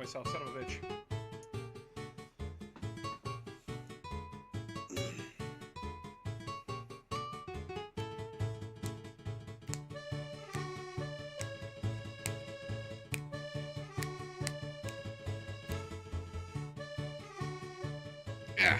myself, son of a bitch. Yeah.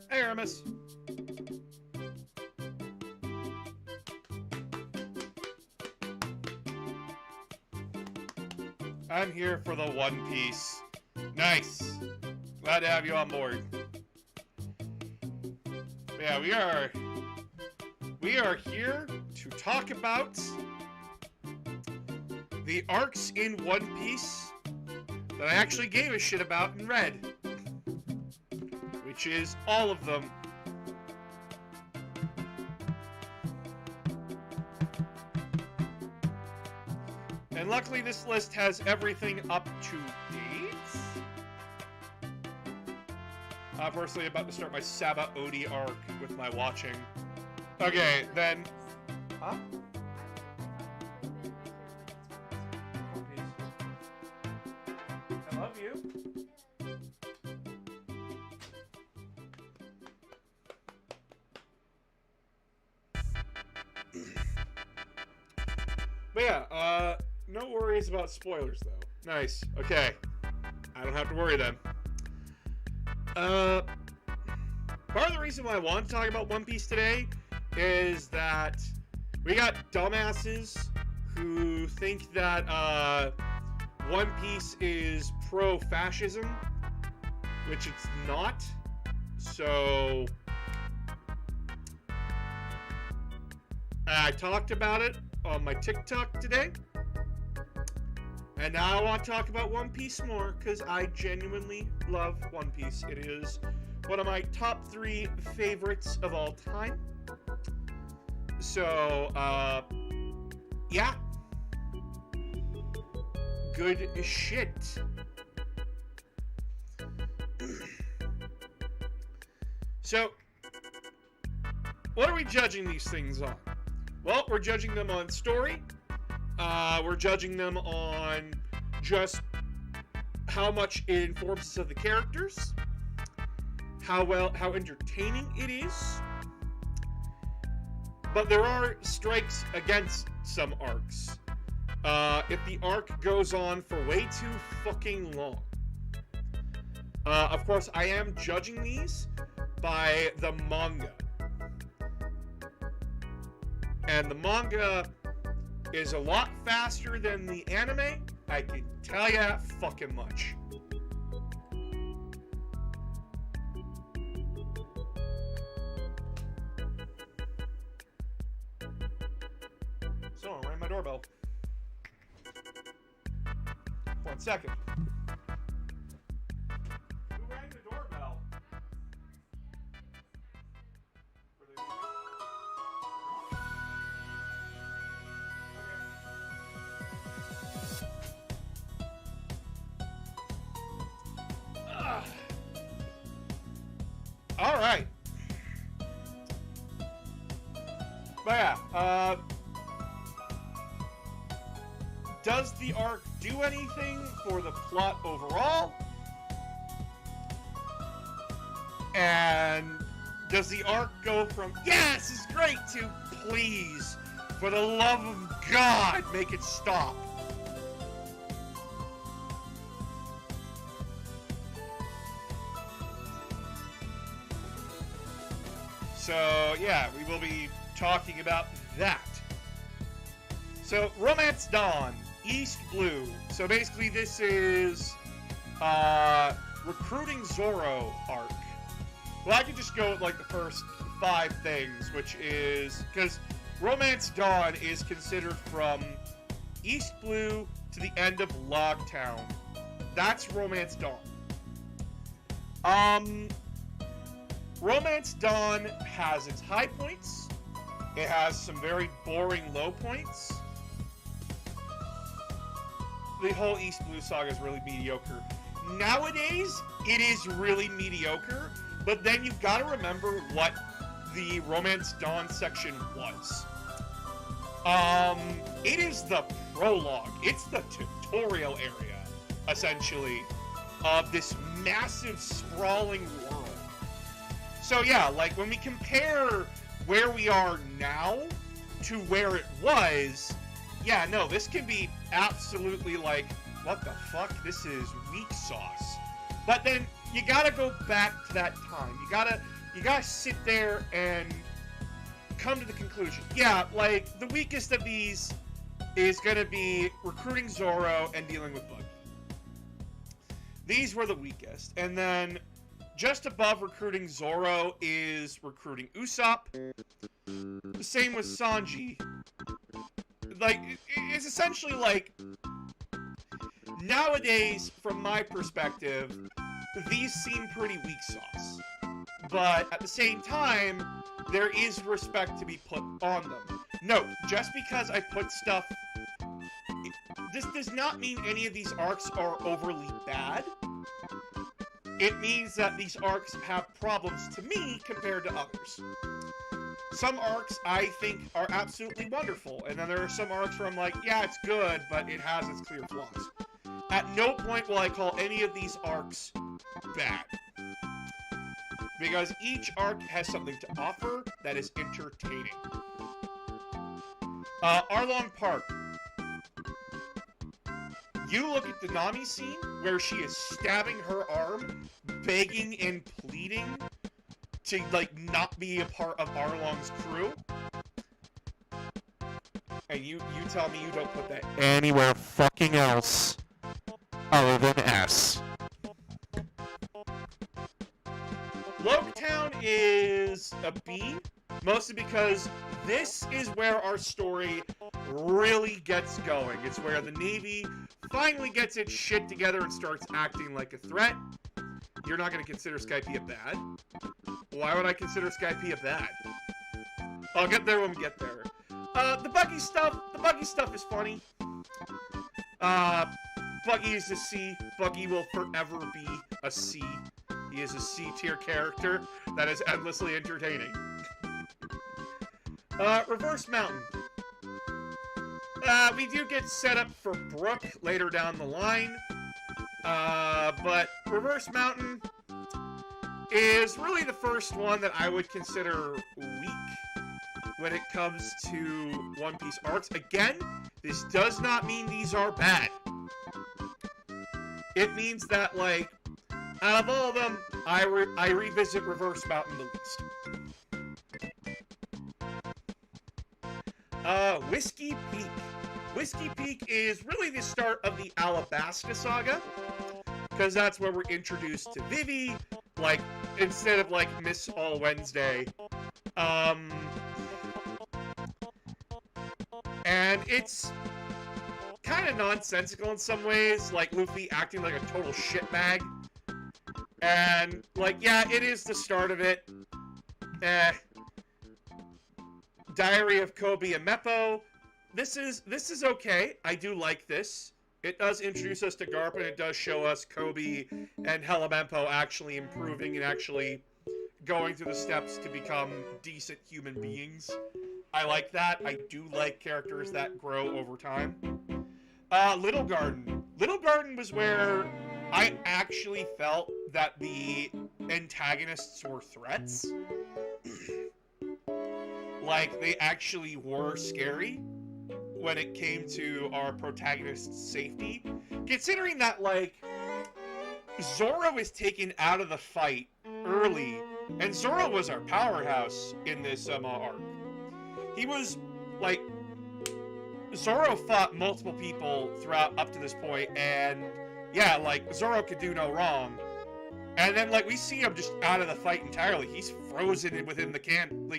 Hey, Aramis. I'm here for the One Piece. Nice. Glad to have you on board. Yeah, we are here to talk about the arcs in One Piece that I actually gave a shit about and read, which is all of them. And luckily this list has everything up to date. I'm personally about to start my Saba Odi arc with my watching. Okay, then... Huh? I love you. But yeah, no worries about spoilers, though. Nice. Okay. I don't have to worry then. Part of the reason why I want to talk about One Piece today is that we got dumbasses who think that, One Piece is pro-fascism, which it's not. So... I talked about it on my TikTok today. And now I want to talk about One Piece more, because I genuinely love One Piece. It is one of my top 3 favorites of all time. So, yeah. Good shit. So, what are we judging these things on? Well, we're judging them on story. We're judging them on just how much it informs us of the characters, how entertaining it is. But there are strikes against some arcs. If the arc goes on for way too fucking long. Of course, I am judging these by the manga. And the manga is a lot faster than the anime. I can tell you that fucking much. Someone rang my doorbell. 1 second. Who rang the doorbell? Were they leaving? All right. But yeah, does the arc do anything for the plot overall? And does the arc go from, yeah, this is great, to please, For the love of God, make it stop. So, yeah, we will be talking about that. So, Romance Dawn, East Blue. So basically this is Recruiting Zoro arc. Well, I could just go with like the first 5 things, which is, because Romance Dawn is considered from East Blue to the end of Logtown. That's Romance Dawn. Romance Dawn has its high points. It has some very boring low points. The whole East Blue saga is really mediocre. Nowadays, it is really mediocre, but then you've got to remember what the Romance Dawn section was. It is the prologue. It's the tutorial area, essentially, of this massive, sprawling world. So yeah, like, when we compare where we are now to where it was, yeah, no, this can be absolutely like, what the fuck? This is weak sauce. But then you gotta go back to that time. You gotta sit there and come to the conclusion. Yeah, like, the weakest of these is gonna be Recruiting Zoro and dealing with Buggy. These were the weakest. And then just above Recruiting Zoro is Recruiting Usopp. The same with Sanji. Like, it's essentially like, nowadays, from my perspective, these seem pretty weak sauce. But at the same time, there is respect to be put on them. Note, just because I put stuff... This does not mean any of these arcs are overly bad. It means that these arcs have problems to me compared to others. Some arcs I think are absolutely wonderful, and then there are some arcs where I'm like, yeah, it's good, but it has its clear flaws. At no point will I call any of these arcs bad. Because each arc has something to offer that is entertaining. Arlong Park. You look at the Nami scene, where she is stabbing her arm, begging and pleading to, like, not be a part of Arlong's crew. And you tell me you don't put that anywhere fucking else other than S. Logtown is a B, mostly because this is where our story really gets going. It's where the Navy finally gets its shit together and starts acting like a threat. You're not going to consider Skypiea bad? Why would I consider Skypiea bad? I'll get there when we get there. The Buggy stuff is funny. Buggy is a C. Buggy will forever be a C. He is a C-tier character that is endlessly entertaining. Reverse Mountain. We do get set up for Brook later down the line. But Reverse Mountain is really the first one that I would consider weak when it comes to One Piece arcs. Again, this does not mean these are bad. It means that, like, out of all of them, I revisit Reverse Mountain the least. Whiskey Peak. Whiskey Peak is really the start of the Alabasta saga, because that's where we're introduced to Vivi, like, instead of, like, Miss All Wednesday. And it's kind of nonsensical in some ways, like Luffy acting like a total shitbag. And, like, yeah, it is the start of it. Diary of Koby and Meppo. This is okay. I do like this. It does introduce us to Garp, and it does show us Koby and Hellamempo actually improving and actually going through the steps to become decent human beings. I like that. I do like characters that grow over time. Little Garden. Little Garden was where I actually felt that the antagonists were threats. like they actually were scary when it came to our protagonist's safety. Considering that, like, Zoro is taken out of the fight early, and Zoro was our powerhouse in this arc. He was, like, Zoro fought multiple people throughout up to this point, and yeah, like, Zoro could do no wrong. And then, like, we see him just out of the fight entirely. He's frozen within the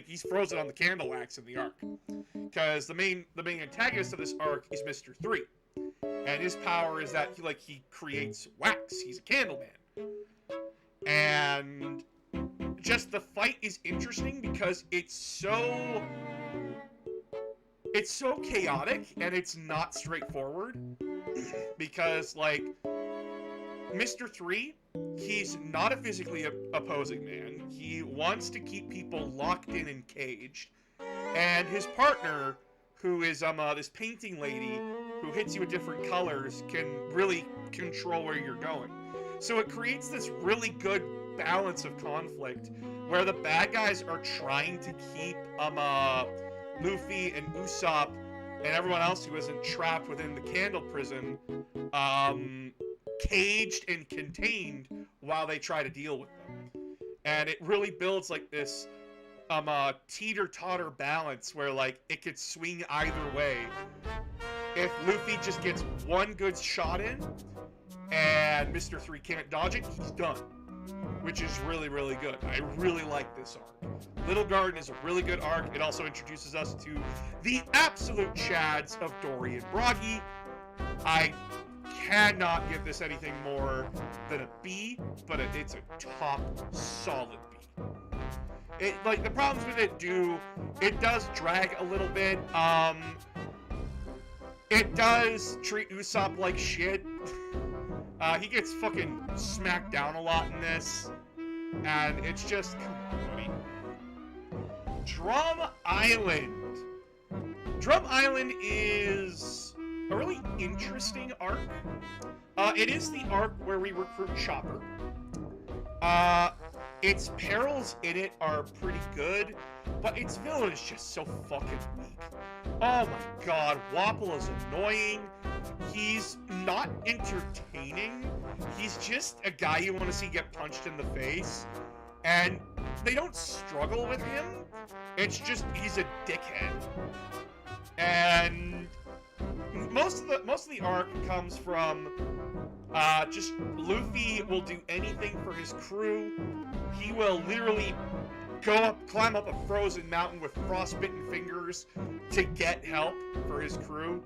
he's frozen on the candle wax in the arc. Because the main antagonist of this arc is Mr. 3. And his power is that he creates wax. He's a candle man. And just the fight is interesting because it's so chaotic and it's not straightforward. Because, like, Mr. 3, he's not a physically opposing man. He wants to keep people locked in and caged. And his partner, who is this painting lady who hits you with different colors, can really control where you're going. So it creates this really good balance of conflict where the bad guys are trying to keep Luffy and Usopp and everyone else who isn't trapped within the candle prison caged and contained while they try to deal with them. And it really builds like this teeter-totter balance where, like, it could swing either way. If Luffy just gets one good shot in and Mr. 3 can't dodge it, he's done. Which is really, really good. I really like this arc. Little Garden is a really good arc. It also introduces us to the absolute chads of Dory and Bragi. I cannot give this anything more than a B, but it's a top solid B. The problems with it does drag a little bit. It does treat Usopp like shit. He gets fucking smacked down a lot in this, and it's just, come on, buddy. Drum Island. Drum Island is a really interesting arc. It is the arc where we recruit Chopper. Its perils in it are pretty good, but its villain is just so fucking weak. Oh my god, Wapol is annoying. He's not entertaining. He's just a guy you want to see get punched in the face. And they don't struggle with him. It's just he's a dickhead. And most of the arc comes from just Luffy will do anything for his crew. He will literally climb up a frozen mountain with frostbitten fingers to get help for his crew.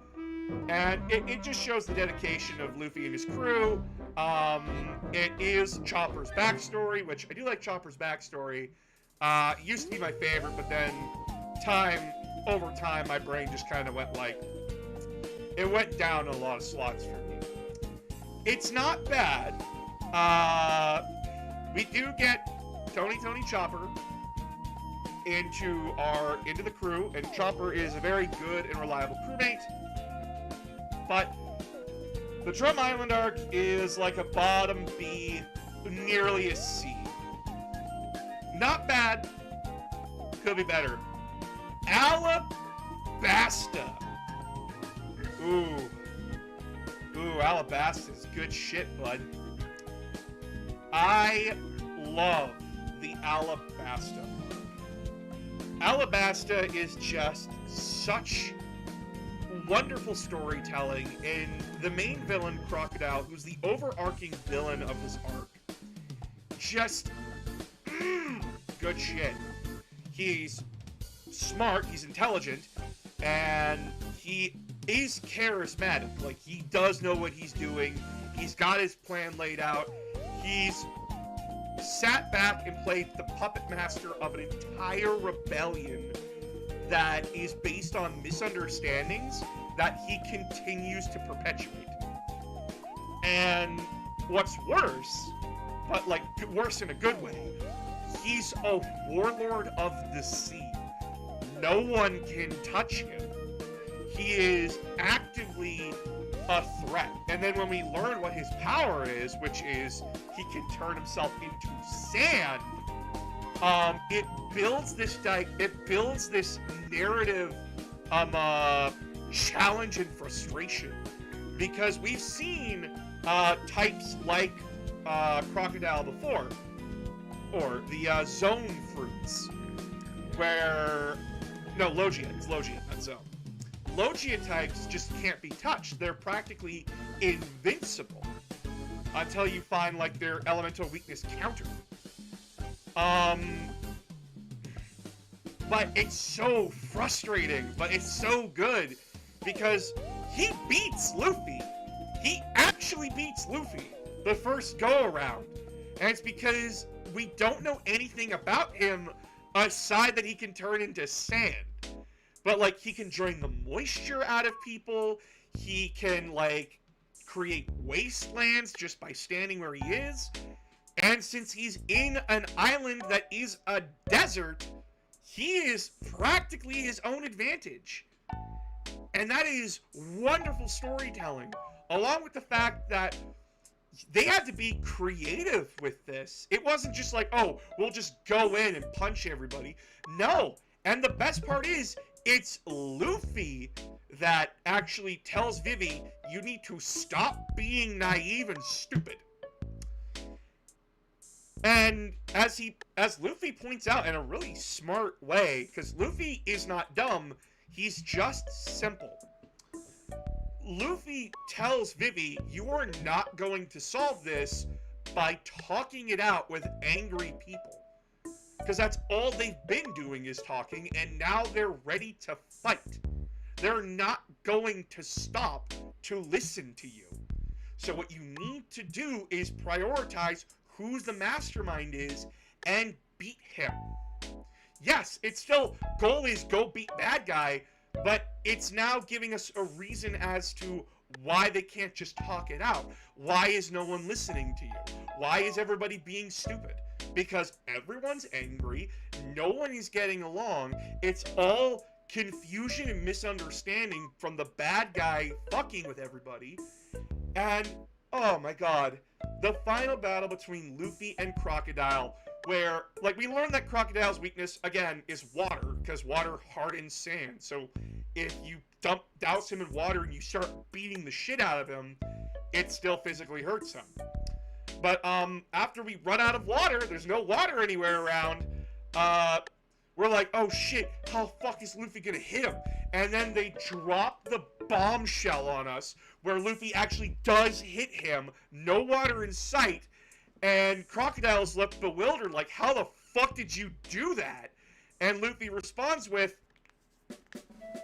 And it just shows the dedication of Luffy and his crew. It is Chopper's backstory, which I do like Chopper's backstory. Used to be my favorite, but then over time, my brain just kind of went it went down a lot of slots for me. It's not bad. We do get Tony Chopper into the crew, and Chopper is a very good and reliable crewmate. But the Drum Island arc is like a bottom B, nearly a C. Not bad. Could be better. Alabasta. Ooh, Alabasta's good shit, bud. I love the Alabasta. Alabasta is just such wonderful storytelling, and the main villain, Crocodile, who's the overarching villain of this arc, just good shit. He's smart, he's intelligent, and he is charismatic. Like, he does know what he's doing. He's got his plan laid out. He's sat back and played the puppet master of an entire rebellion that is based on misunderstandings that he continues to perpetuate. And what's worse, but like worse in a good way, he's a warlord of the sea. No one can touch him. He is actively a threat. And then when we learn what his power is, which is he can turn himself into sand, it builds this narrative challenge and frustration, because we've seen types like Crocodile before, or the Zone fruits, where Logia, it's Logia, not Zone. Logia types just can't be touched. They're practically invincible until you find like their elemental weakness counter. But it's so frustrating, but it's so good, because he beats Luffy. He actually beats Luffy the first go-around. And it's because we don't know anything about him aside that he can turn into sand. But, like, he can drain the moisture out of people. He can, like, create wastelands just by standing where he is. And since he's in an island that is a desert, he is practically his own advantage. And that is wonderful storytelling, along with the fact that they had to be creative with this. It wasn't just like, oh, we'll just go in and punch everybody. No. And the best part is, it's Luffy that actually tells Vivi, you need to stop being naive and stupid. And as Luffy points out in a really smart way, because Luffy is not dumb, he's just simple. Luffy tells Vivi, you are not going to solve this by talking it out with angry people. Because that's all they've been doing is talking, and now they're ready to fight. They're not going to stop to listen to you. So what you need to do is prioritize who the mastermind is and beat him. Yes, it's still, goal is go beat bad guy, but it's now giving us a reason as to why they can't just talk it out. Why is no one listening to you? Why is everybody being stupid? Because everyone's angry, no one is getting along, it's all confusion and misunderstanding from the bad guy fucking with everybody, and, oh my god, the final battle between Luffy and Crocodile, where, like, we learned that Crocodile's weakness, again, is water, because water hardens sand, so if you douse him in water and you start beating the shit out of him, it still physically hurts him. But, after we run out of water, there's no water anywhere around, we're like, oh shit, how the fuck is Luffy gonna hit him? And then they drop the bombshell on us, where Luffy actually does hit him, no water in sight, and Crocodile's left bewildered, like, how the fuck did you do that? And Luffy responds with,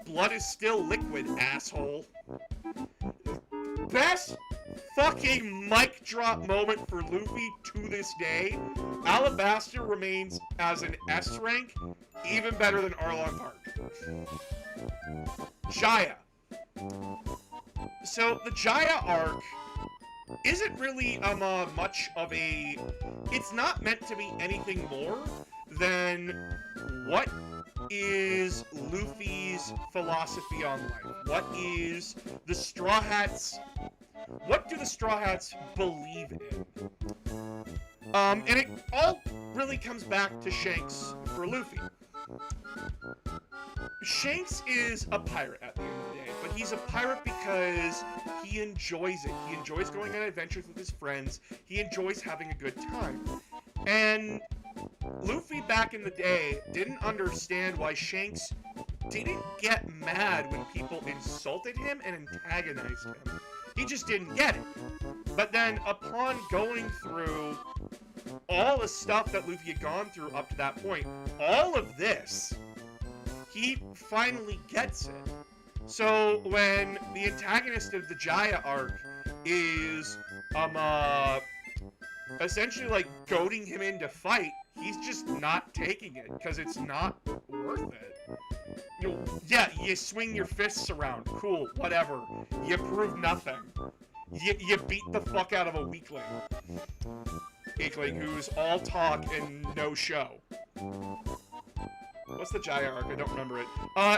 blood is still liquid, asshole. Best fucking mic drop moment for Luffy to this day. Alabasta remains as an S rank, even better than Arlong Park. Jaya. So the Jaya arc isn't really much of a... It's not meant to be anything more than what is Luffy's philosophy on life? What is the Straw Hats... What do the Straw Hats believe in? And it all really comes back to Shanks for Luffy. Shanks is a pirate at the end of the day, but he's a pirate because he enjoys it. He enjoys going on adventures with his friends. He enjoys having a good time. And Luffy back in the day didn't understand why Shanks didn't get mad when people insulted him and antagonized him. He just didn't get it. But then, upon going through all the stuff that Luffy had gone through up to that point, all of this, he finally gets it. So, when the antagonist of the Jaya arc is, essentially, like, goading him into fight, he's just not taking it, because it's not worth it. You know, yeah, you swing your fists around, cool, whatever. You prove nothing. You beat the fuck out of a weakling. Weakling who's all talk and no show. What's the Jaya arc? I don't remember it.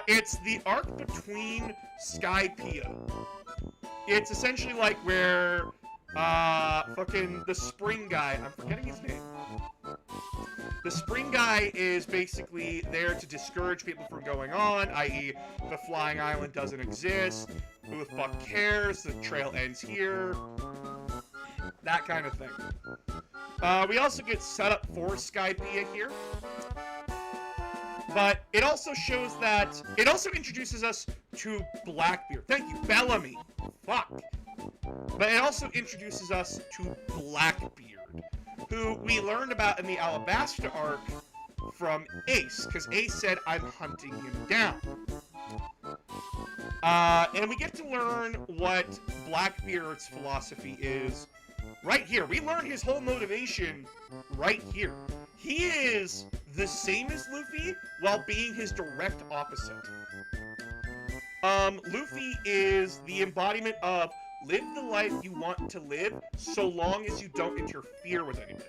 It's the arc between Skypiea. It's essentially like where, fucking the spring guy, I'm forgetting his name. The spring guy is basically there to discourage people from going on, i.e. the flying island doesn't exist, who the fuck cares, the trail ends here, that kind of thing. We also get set up for Skypiea here. But it also shows that, it also introduces us to Blackbeard. Thank you, Bellamy. Fuck. But it also introduces us to Blackbeard, who we learned about in the Alabasta arc from Ace, because Ace said, I'm hunting him down. And we get to learn what Blackbeard's philosophy is right here. We learn his whole motivation right here. He is the same as Luffy while being his direct opposite. Luffy is the embodiment of live the life you want to live so long as you don't interfere with anybody.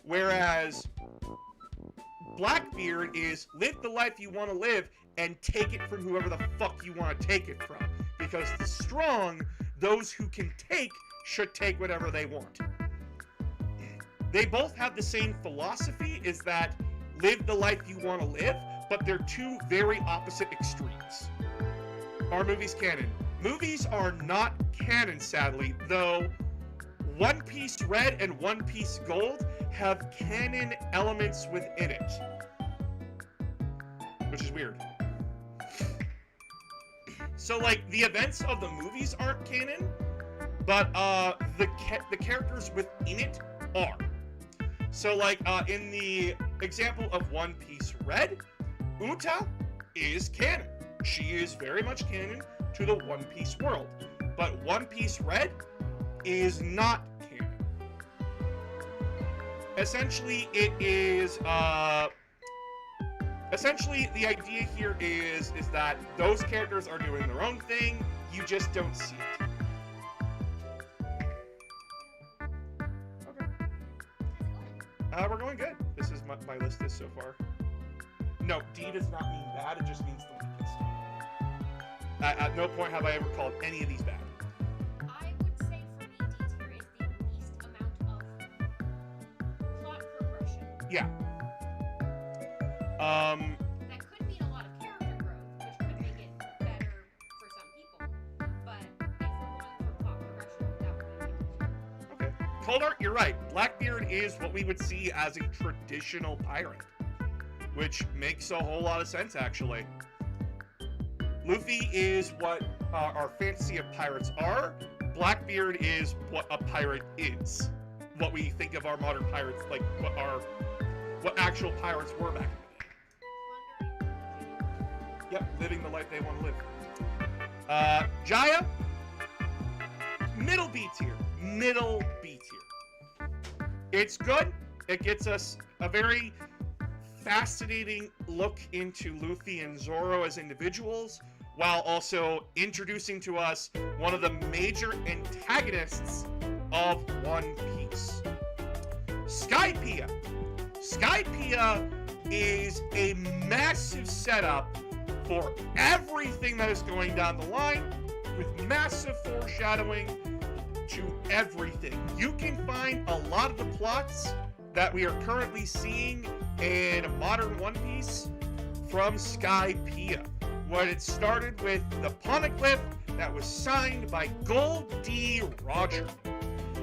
Whereas Blackbeard is live the life you want to live and take it from whoever the fuck you want to take it from. Because the strong, those who can take, should take whatever they want. They both have the same philosophy, is that live the life you want to live, but they're two very opposite extremes. Are movies canon? Movies are not canon, sadly, though One Piece Red and One Piece Gold have canon elements within it. Which is weird. So, like, the events of the movies aren't canon, but the characters within it are. So, like, in the example of One Piece Red, Uta is canon. She is very much canon to the One Piece world. But One Piece Red is not canon. Essentially, it is, essentially, the idea here is that those characters are doing their own thing, you just don't see it. We're going good. This is my list is so far. No, D does not mean bad, it just means the weakest. At no point have I ever called any of these bad. I would say for me, D tier is the least amount of plot progression. Yeah. That could mean a lot of character growth, which could make it better for some people. But if we're going for plot progression, that would make it. Okay. Cold Art, you're right. Blackbeard is what we would see as a traditional pirate, which makes a whole lot of sense, actually. Luffy is what our fantasy of pirates are. Blackbeard is what a pirate is. What we think of our modern pirates, like what actual pirates were back in the day. Yep, living the life they want to live. Jaya, middle B tier. Middle B tier. It's good. It gets us a very fascinating look into Luffy and Zoro as individuals, while also introducing to us one of the major antagonists of One Piece. Skypiea. Skypiea is a massive setup for everything that is going down the line, with massive foreshadowing to everything. You can find a lot of the plots that we are currently seeing in modern One Piece from Skypiea, when it started with the Poneglyph that was signed by Gold D. Roger.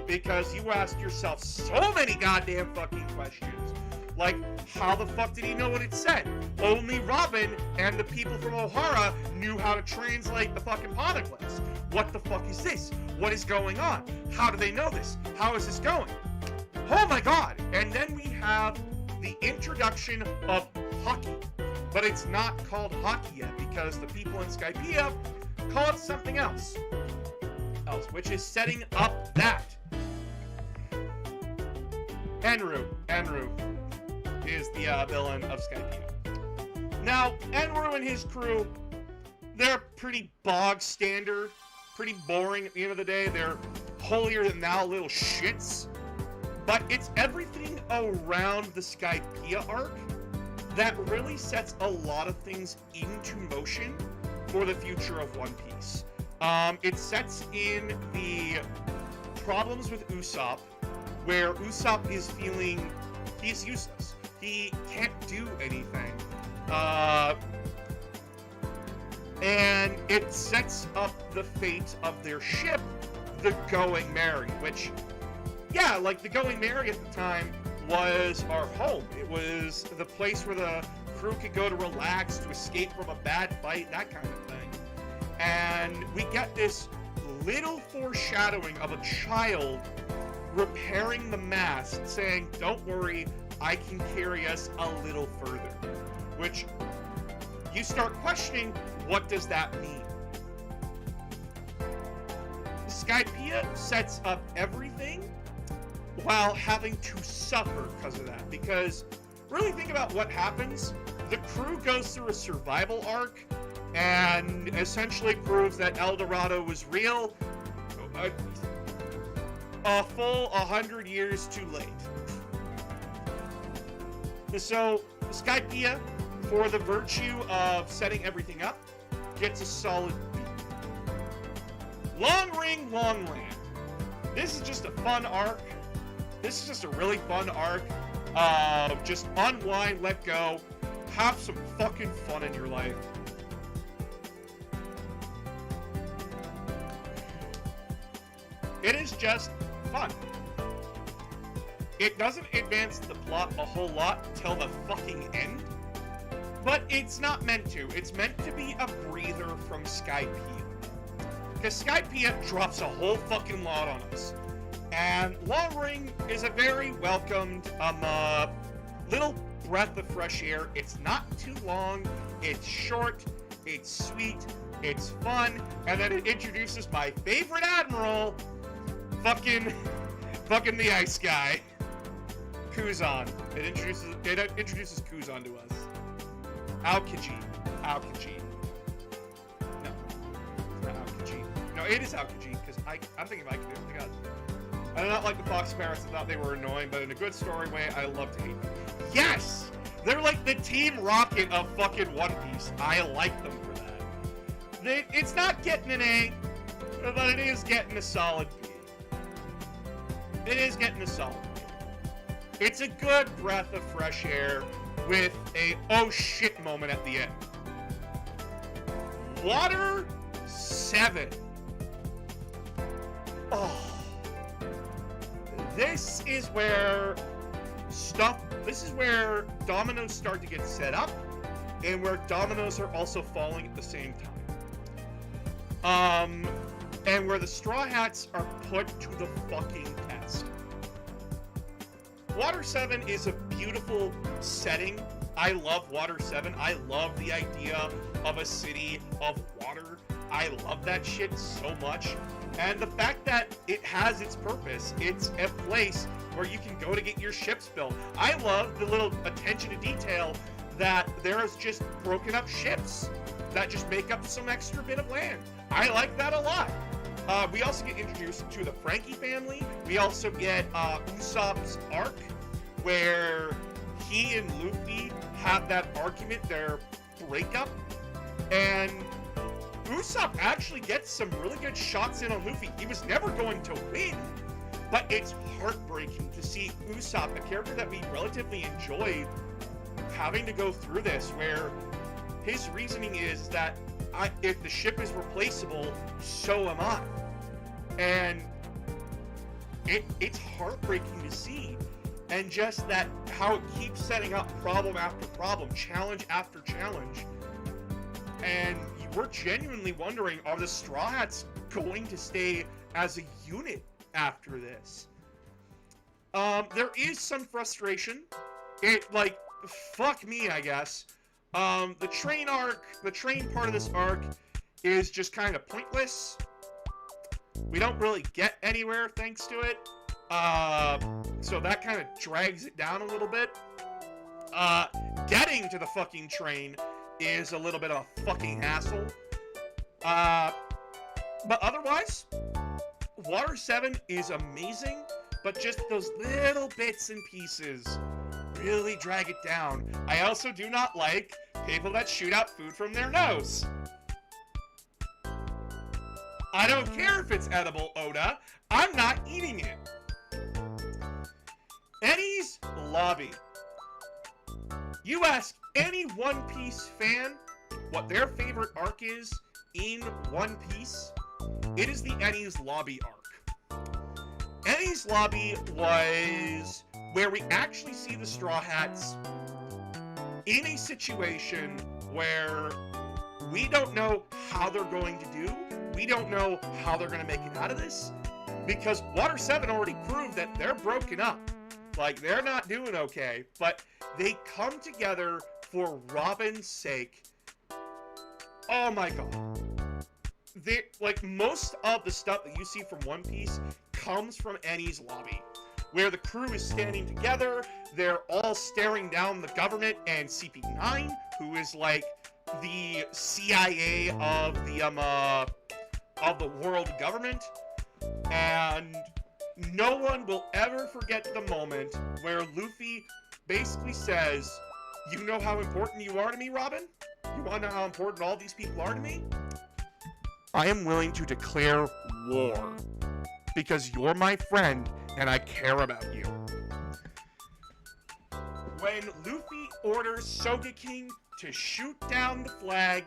Because you asked yourself so many goddamn fucking questions. Like, how the fuck did he know what it said? Only Robin and the people from Ohara knew how to translate the fucking Poneglyphs. What the fuck is this? What is going on? How do they know this? How is this going? Oh my god! And then we have the introduction of Haki. But it's not called Haki yet, because the people in Skypiea call it something else, which is setting up that. Enru is the villain of Skypiea. Now, Enru and his crew, they're pretty bog standard, pretty boring at the end of the day. They're holier than thou little shits. But it's everything around the Skypiea arc that really sets a lot of things into motion for the future of One Piece. It sets in the problems with Usopp, where Usopp is feeling he's useless. he can't do anything. And it sets up the fate of their ship, the Going Merry, which, yeah, like the Going Merry at the time was our home. It was the place where the crew could go to relax, to escape from a bad fight, that kind of thing. And we get this little foreshadowing of a child repairing the mast, saying, "Don't worry, I can carry us a little further." Which, you start questioning, what does that mean? Skypiea sets up everything while having to suffer because of that. Because, really think about what happens. The crew goes through a survival arc and essentially proves that El Dorado was real a full 100 years too late. So, Skypiea, for the virtue of setting everything up, gets a solid B. Long Ring, Long Land. This is just a fun arc. This is just a really fun arc. Just unwind, let go, have some fucking fun in your life. It is just fun. It doesn't advance the plot a whole lot till the fucking end, but it's not meant to. It's meant to be a breather from Skypiea. Because Skypiea drops a whole fucking lot on us. And Long Ring is a very welcomed little breath of fresh air. It's not too long, it's short, it's sweet, it's fun, and then it introduces my favorite admiral, fucking the ice guy, Kuzan. It introduces Kuzan to us. Aokiji. No, it's not Aokiji. No, it is Aokiji, because I'm thinking of Aikido. Oh my god. I do not like the Fox Parrots. I thought they were annoying, but in a good story way, I love to hate them. Yes! They're like the Team Rocket of fucking One Piece. I like them for that. It's not getting an A, but it is getting a solid B. It is getting a solid B. It's a good breath of fresh air with a oh shit moment at the end. Water 7. Oh. This is where dominoes start to get set up, and where dominoes are also falling at the same time. And where the Straw Hats are put to the fucking test. Water 7 is a beautiful setting. I love Water 7. I love the idea of a city of water. I love that shit so much. And the fact that it has its purpose. It's a place where you can go to get your ships built. I love the little attention to detail that there's just broken up ships that just make up some extra bit of land. I like that a lot. We also get introduced to the Frankie family. We also get Usopp's arc, where he and Luffy have that argument, their breakup, and Usopp actually gets some really good shots in on Luffy. He was never going to win, but it's heartbreaking to see Usopp, a character that we relatively enjoyed, having to go through this, where his reasoning is that if the ship is replaceable, so am I. And it's heartbreaking to see. And just that, how it keeps setting up problem after problem, challenge after challenge. And we're genuinely wondering, are the Straw Hats going to stay as a unit after this? There is some frustration. Fuck me, I guess. The train part of this arc is just kind of pointless. We don't really get anywhere thanks to it. So that kind of drags it down a little bit. Getting to the fucking train is a little bit of a fucking hassle. But otherwise, Water 7 is amazing, but just those little bits and pieces really drag it down. I also do not like people that shoot out food from their nose. I don't care if it's edible, Oda. I'm not eating it. Enies Lobby. You ask any One Piece fan what their favorite arc is in One Piece, it is the Enies Lobby arc. Enies Lobby was where we actually see the Straw Hats in a situation where we don't know how they're going to do. We don't know how they're going to make it out of this, because Water 7 already proved that they're broken up. Like, they're not doing okay, but they come together for Robin's sake. Oh my god. Like, most of the stuff that you see from One Piece comes from Enies Lobby, where the crew is standing together, they're all staring down the government and CP9, who is like the CIA of the world government, and no one will ever forget the moment where Luffy basically says, "You know how important you are to me, Robin? You want to know how important all these people are to me? I am willing to declare war, because you're my friend and I care about you." When Luffy orders Sogeking to shoot down the flag,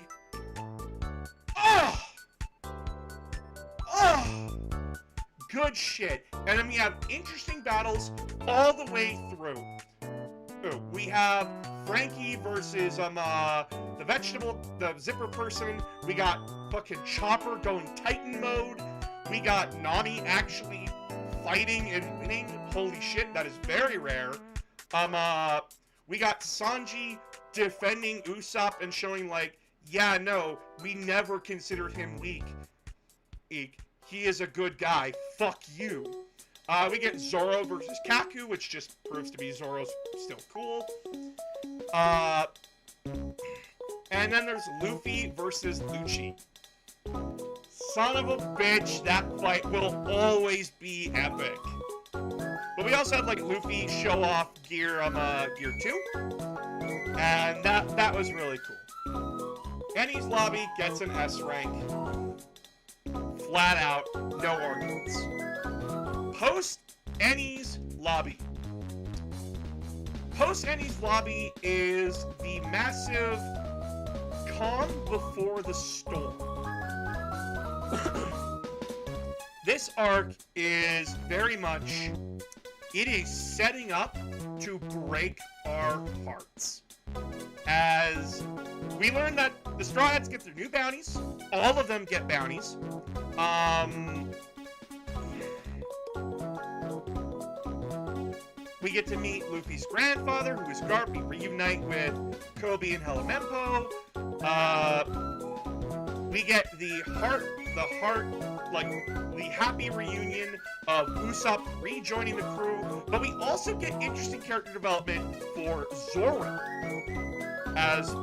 good shit. And then we have interesting battles all the way through. We have Frankie versus the zipper person. We got fucking Chopper going Titan mode. We got Nami actually fighting and winning. Holy shit, that is very rare. We got Sanji defending Usopp and showing like, yeah, no, we never considered him weak. He is a good guy. Fuck you. We get Zoro versus Kaku, which just proves to be Zoro's still cool. And then there's Luffy versus Lucci. Son of a bitch, that fight will always be epic. But we also had like Luffy show off gear 2. And that was really cool. Enies Lobby gets an S rank. Flat out, no arguments. Post Enies Lobby. Post Enies Lobby is the massive calm before the storm. This arc is very much, it is setting up to break our hearts. As we learn that the Straw Hats get their new bounties. All of them get bounties. We get to meet Luffy's grandfather, who is Garp. We reunite with Kobe and Hellamempo. We get the happy reunion of Usopp rejoining the crew, but we also get interesting character development for Zoro. As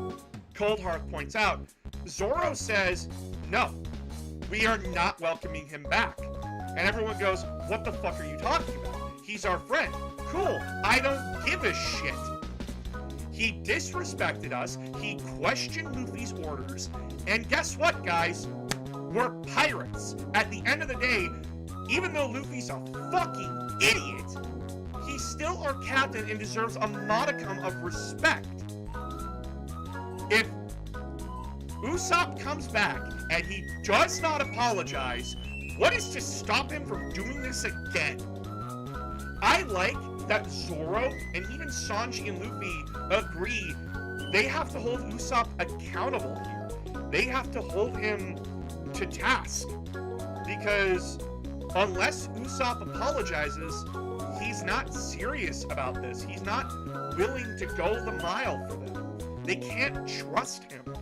Coldheart points out, Zoro says, no, we are not welcoming him back. And everyone goes, what the fuck are you talking about? He's our friend. Cool, I don't give a shit. He disrespected us, he questioned Luffy's orders, and guess what, guys? We're pirates. At the end of the day, even though Luffy's a fucking idiot, he's still our captain and deserves a modicum of respect. If Usopp comes back and he does not apologize, what is to stop him from doing this again? I like that Zoro and even Sanji and Luffy agree they have to hold Usopp accountable here. They have to hold him to task. Because unless Usopp apologizes, he's not serious about this. He's not willing to go the mile for them. They can't trust him.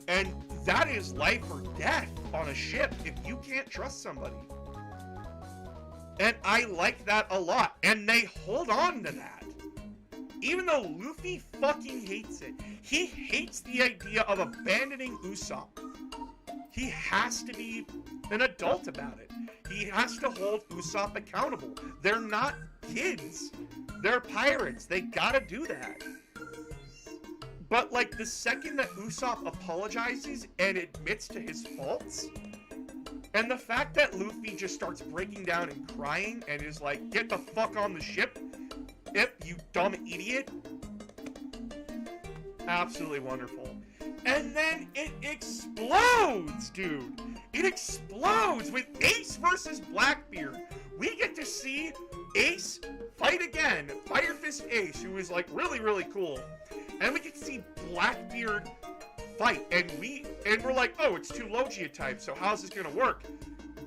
And that is life or death on a ship if you can't trust somebody. And I like that a lot. And they hold on to that. Even though Luffy fucking hates it. He hates the idea of abandoning Usopp. He has to be an adult about it. He has to hold Usopp accountable. They're not kids. They're pirates. They gotta do that. But, like, the second that Usopp apologizes and admits to his faults, and the fact that Luffy just starts breaking down and crying and is like, get the fuck on the ship, you dumb idiot. Absolutely wonderful. And then it explodes, dude. It explodes with Ace versus Blackbeard. We get to see Ace fight again. Fire Fist Ace, who is like really, really cool. And we get to see Blackbeard fight. And we're like, oh, it's two Logia types, so how's this gonna work?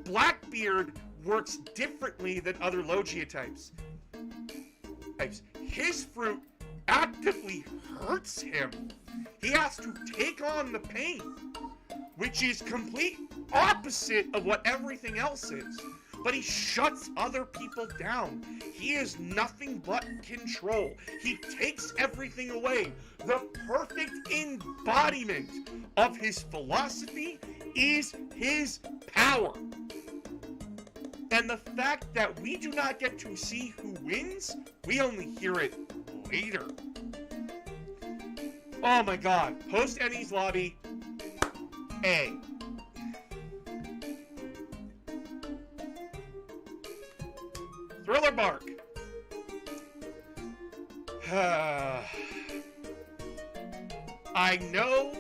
Blackbeard works differently than other Logia types. His fruit actively hurts him. He has to take on the pain, which is complete opposite of what everything else is. But he shuts other people down. He is nothing but control. He takes everything away. The perfect embodiment of his philosophy is his power. And the fact that we do not get to see who wins, we only hear it later. Oh my god. Post Enies Lobby, A. Thriller Bark. I know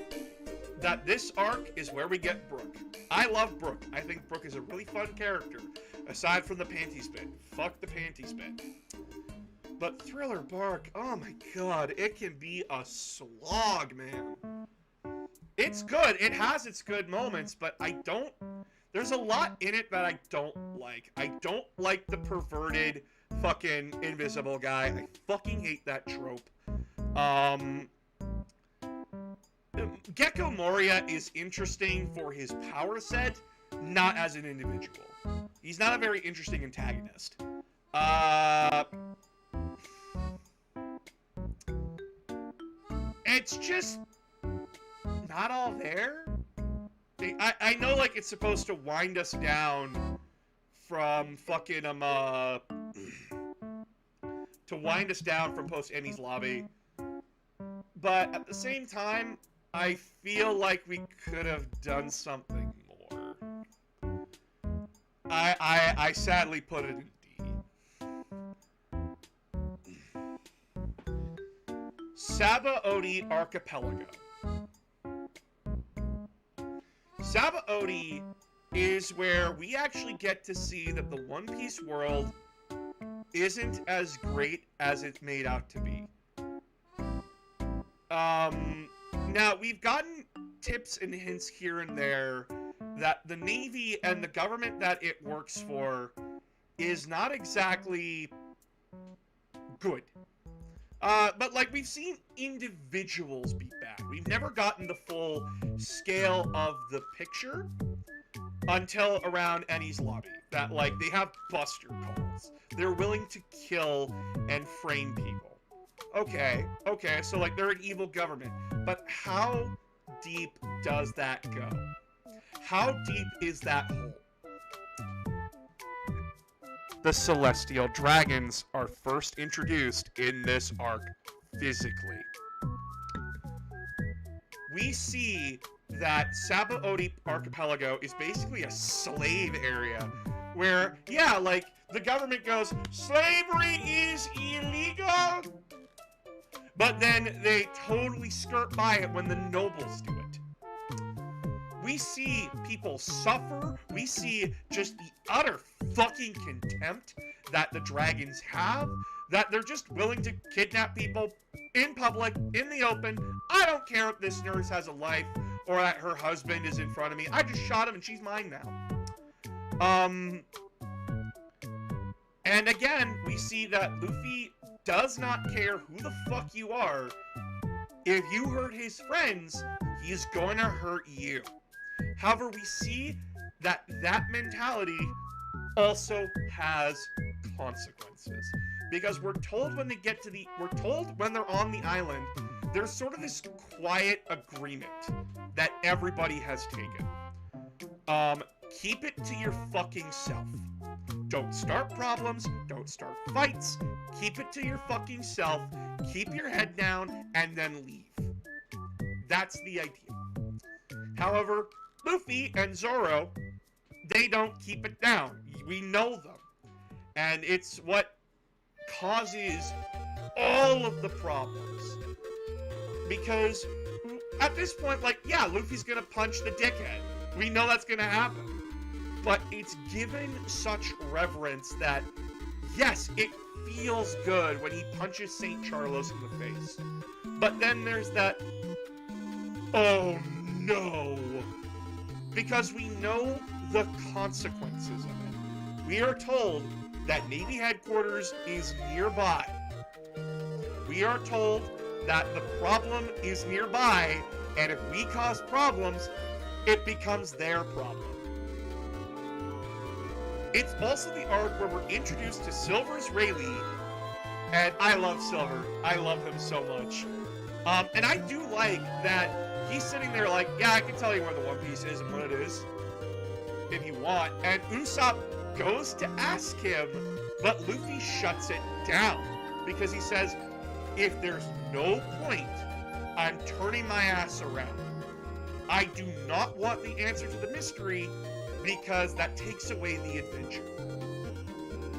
that this arc is where we get Brooke. I love Brooke. I think Brooke is a really fun character. Aside from the panties bit. Fuck the panties bit. But Thriller Bark, oh my god, it can be a slog, man. It's good. It has its good moments, but there's a lot in it that I don't like. I don't like the perverted fucking invisible guy. I fucking hate that trope. Gecko Moria is interesting for his power set, not as an individual. He's not a very interesting antagonist. It's just not all there. I know, like, it's supposed to wind us down from fucking, to wind us down from Post Enies Lobby. But at the same time, I feel like we could have done something more. I sadly put it in D. Sabaody Archipelago. Sabaody is where we actually get to see that the One Piece world isn't as great as it's made out to be. Now, we've gotten tips and hints here and there that the Navy and the government that it works for is not exactly good. But, like, we've seen individuals be bad. We've never gotten the full scale of the picture until around Enies Lobby. That, like, they have buster calls. They're willing to kill and frame people. Okay, so, like, they're an evil government. But how deep does that go? How deep is that hole? The Celestial Dragons are first introduced in this arc physically. We see that Sabaody Archipelago is basically a slave area where, yeah, like, the government goes, slavery is illegal, but then they totally skirt by it when the nobles do it. We see people suffer. We see just the utter fucking contempt that the dragons have, that they're just willing to kidnap people in public, in the open. I don't care if this nurse has a life or that her husband is in front of me. I just shot him and she's mine now. And again, we see that Luffy does not care who the fuck you are. If you hurt his friends, he is going to hurt you. However, we see that that mentality also has consequences. Because we're told when they get to we're told when they're on the island, there's sort of this quiet agreement that everybody has taken. Keep it to your fucking self. Don't start problems, don't start fights, keep it to your fucking self, keep your head down, and then leave. That's the idea. However, Luffy and Zoro, they don't keep it down. We know them. And it's what causes all of the problems. because at this point, like, yeah, Luffy's gonna punch the dickhead. We know that's gonna happen. But it's given such reverence that, yes, it feels good when he punches St. Charlos in the face. But then there's that, oh no. Because we know the consequences of it. We are told that Navy headquarters is nearby. We are told that the problem is nearby, and if we cause problems, it becomes their problem. It's also the arc where we're introduced to Silver's Rayleigh, and I love Silver. I love him so much. And I do like that he's sitting there like, yeah, I can tell you where the One Piece is and what it is, if you want. And Usopp goes to ask him, but Luffy shuts it down, because he says, if there's no point, I'm turning my ass around. I do not want the answer to the mystery, because that takes away the adventure.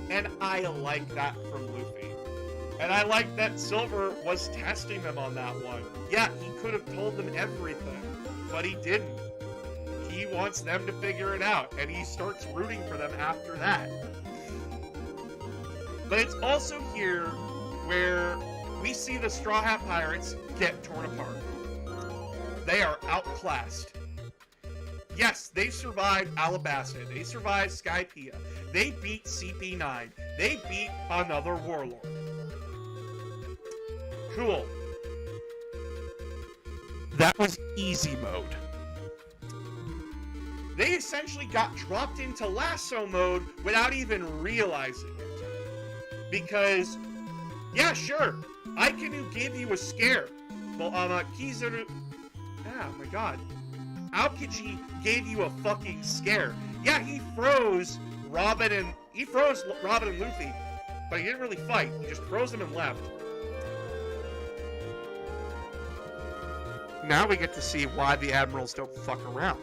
And I like that from Luffy. And I like that Silver was testing them on that one. Yeah, he could have told them everything, but he didn't. He wants them to figure it out, and he starts rooting for them after that. But it's also here where we see the Straw Hat Pirates get torn apart. They are outclassed. Yes, they survived Alabasta. They survived Skypiea. They beat CP9. They beat another warlord. Cool. That was easy mode. They essentially got dropped into lasso mode without even realizing it. Because, yeah, sure, Aikinu gave you a scare. Well, Kizaru... Ah, my god. Aokiji gave you a fucking scare. Yeah, he froze Robin and Luffy, but he didn't really fight. He just froze them and left. Now we get to see why the admirals don't fuck around.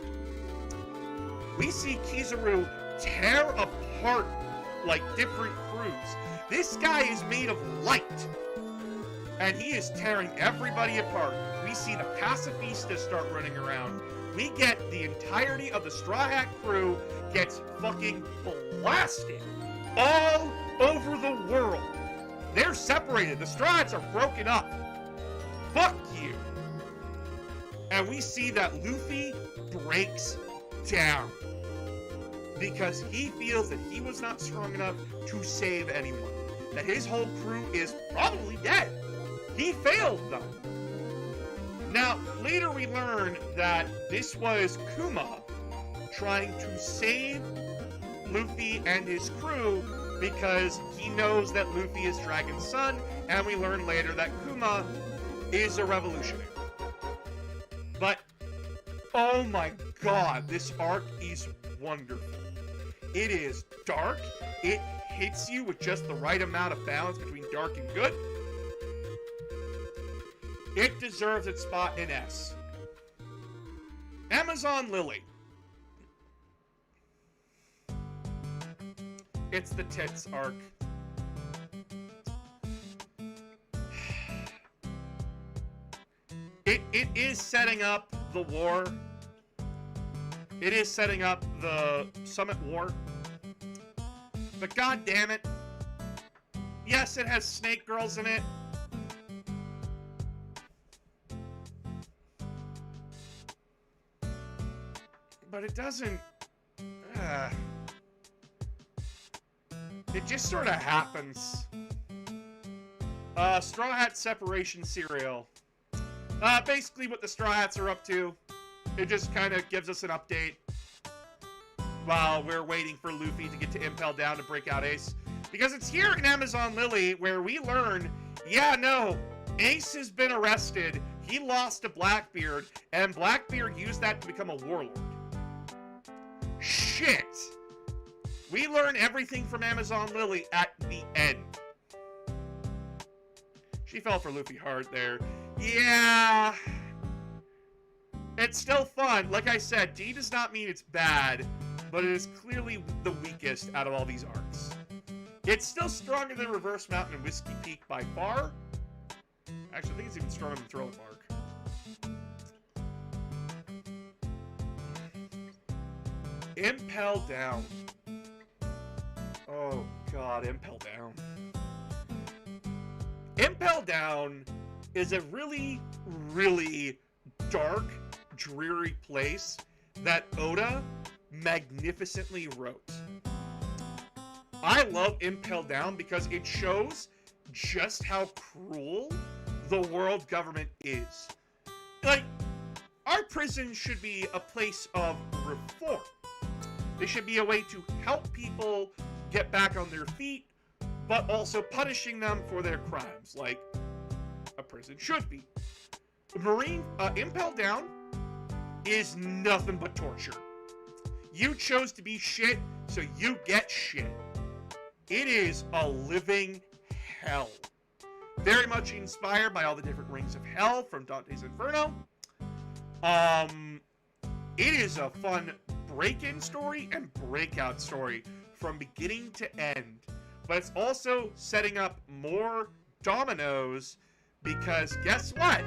We see Kizaru tear apart like different crews. This guy is made of light, and he is tearing everybody apart. We see the pacifistas start running around. We get the entirety of the Straw Hat crew gets fucking blasted all over the world. They're separated. The Straw Hats are broken up. Fuck you. And we see that Luffy breaks down because he feels that he was not strong enough to save anyone. That his whole crew is probably dead. He failed them. Now, later we learn that this was Kuma trying to save Luffy and his crew because he knows that Luffy is Dragon's son, and we learn later that Kuma is a revolutionary. But, oh my god, this arc is wonderful. It is dark, it hits you with just the right amount of balance between dark and good. It deserves its spot in S. Amazon Lily. It's the tits arc. It is setting up the war. It is setting up the Summit War. But god damn it. Yes, it has snake girls in it. But it doesn't... it just sort of happens. Straw Hat Separation Serial. Basically what the Straw Hats are up to. It just kind of gives us an update while we're waiting for Luffy to get to Impel Down to break out Ace. Because it's here in Amazon Lily where we learn, yeah, no, Ace has been arrested, he lost to Blackbeard, and Blackbeard used that to become a warlord. Shit! We learn everything from Amazon Lily at the end. She fell for Luffy hard there. Yeah... It's still fun. Like I said, D does not mean it's bad, but it is clearly the weakest out of all these arcs. It's still stronger than Reverse Mountain and Whiskey Peak by far. Actually, I think it's even stronger than Thriller Bark. Impel Down. Oh god, Impel Down. Impel Down is a really, really dark, dreary place that Oda magnificently wrote. I love Impel Down because it shows just how cruel the world government is. Like, our prison should be a place of reform. They should be a way to help people get back on their feet, but also punishing them for their crimes, like a prison should be. Impel Down is nothing but torture. You chose to be shit, so you get shit. It is a living hell. Very much inspired by all the different rings of hell from Dante's Inferno. It is a fun break-in story and breakout story from beginning to end. But it's also setting up more dominoes because guess what?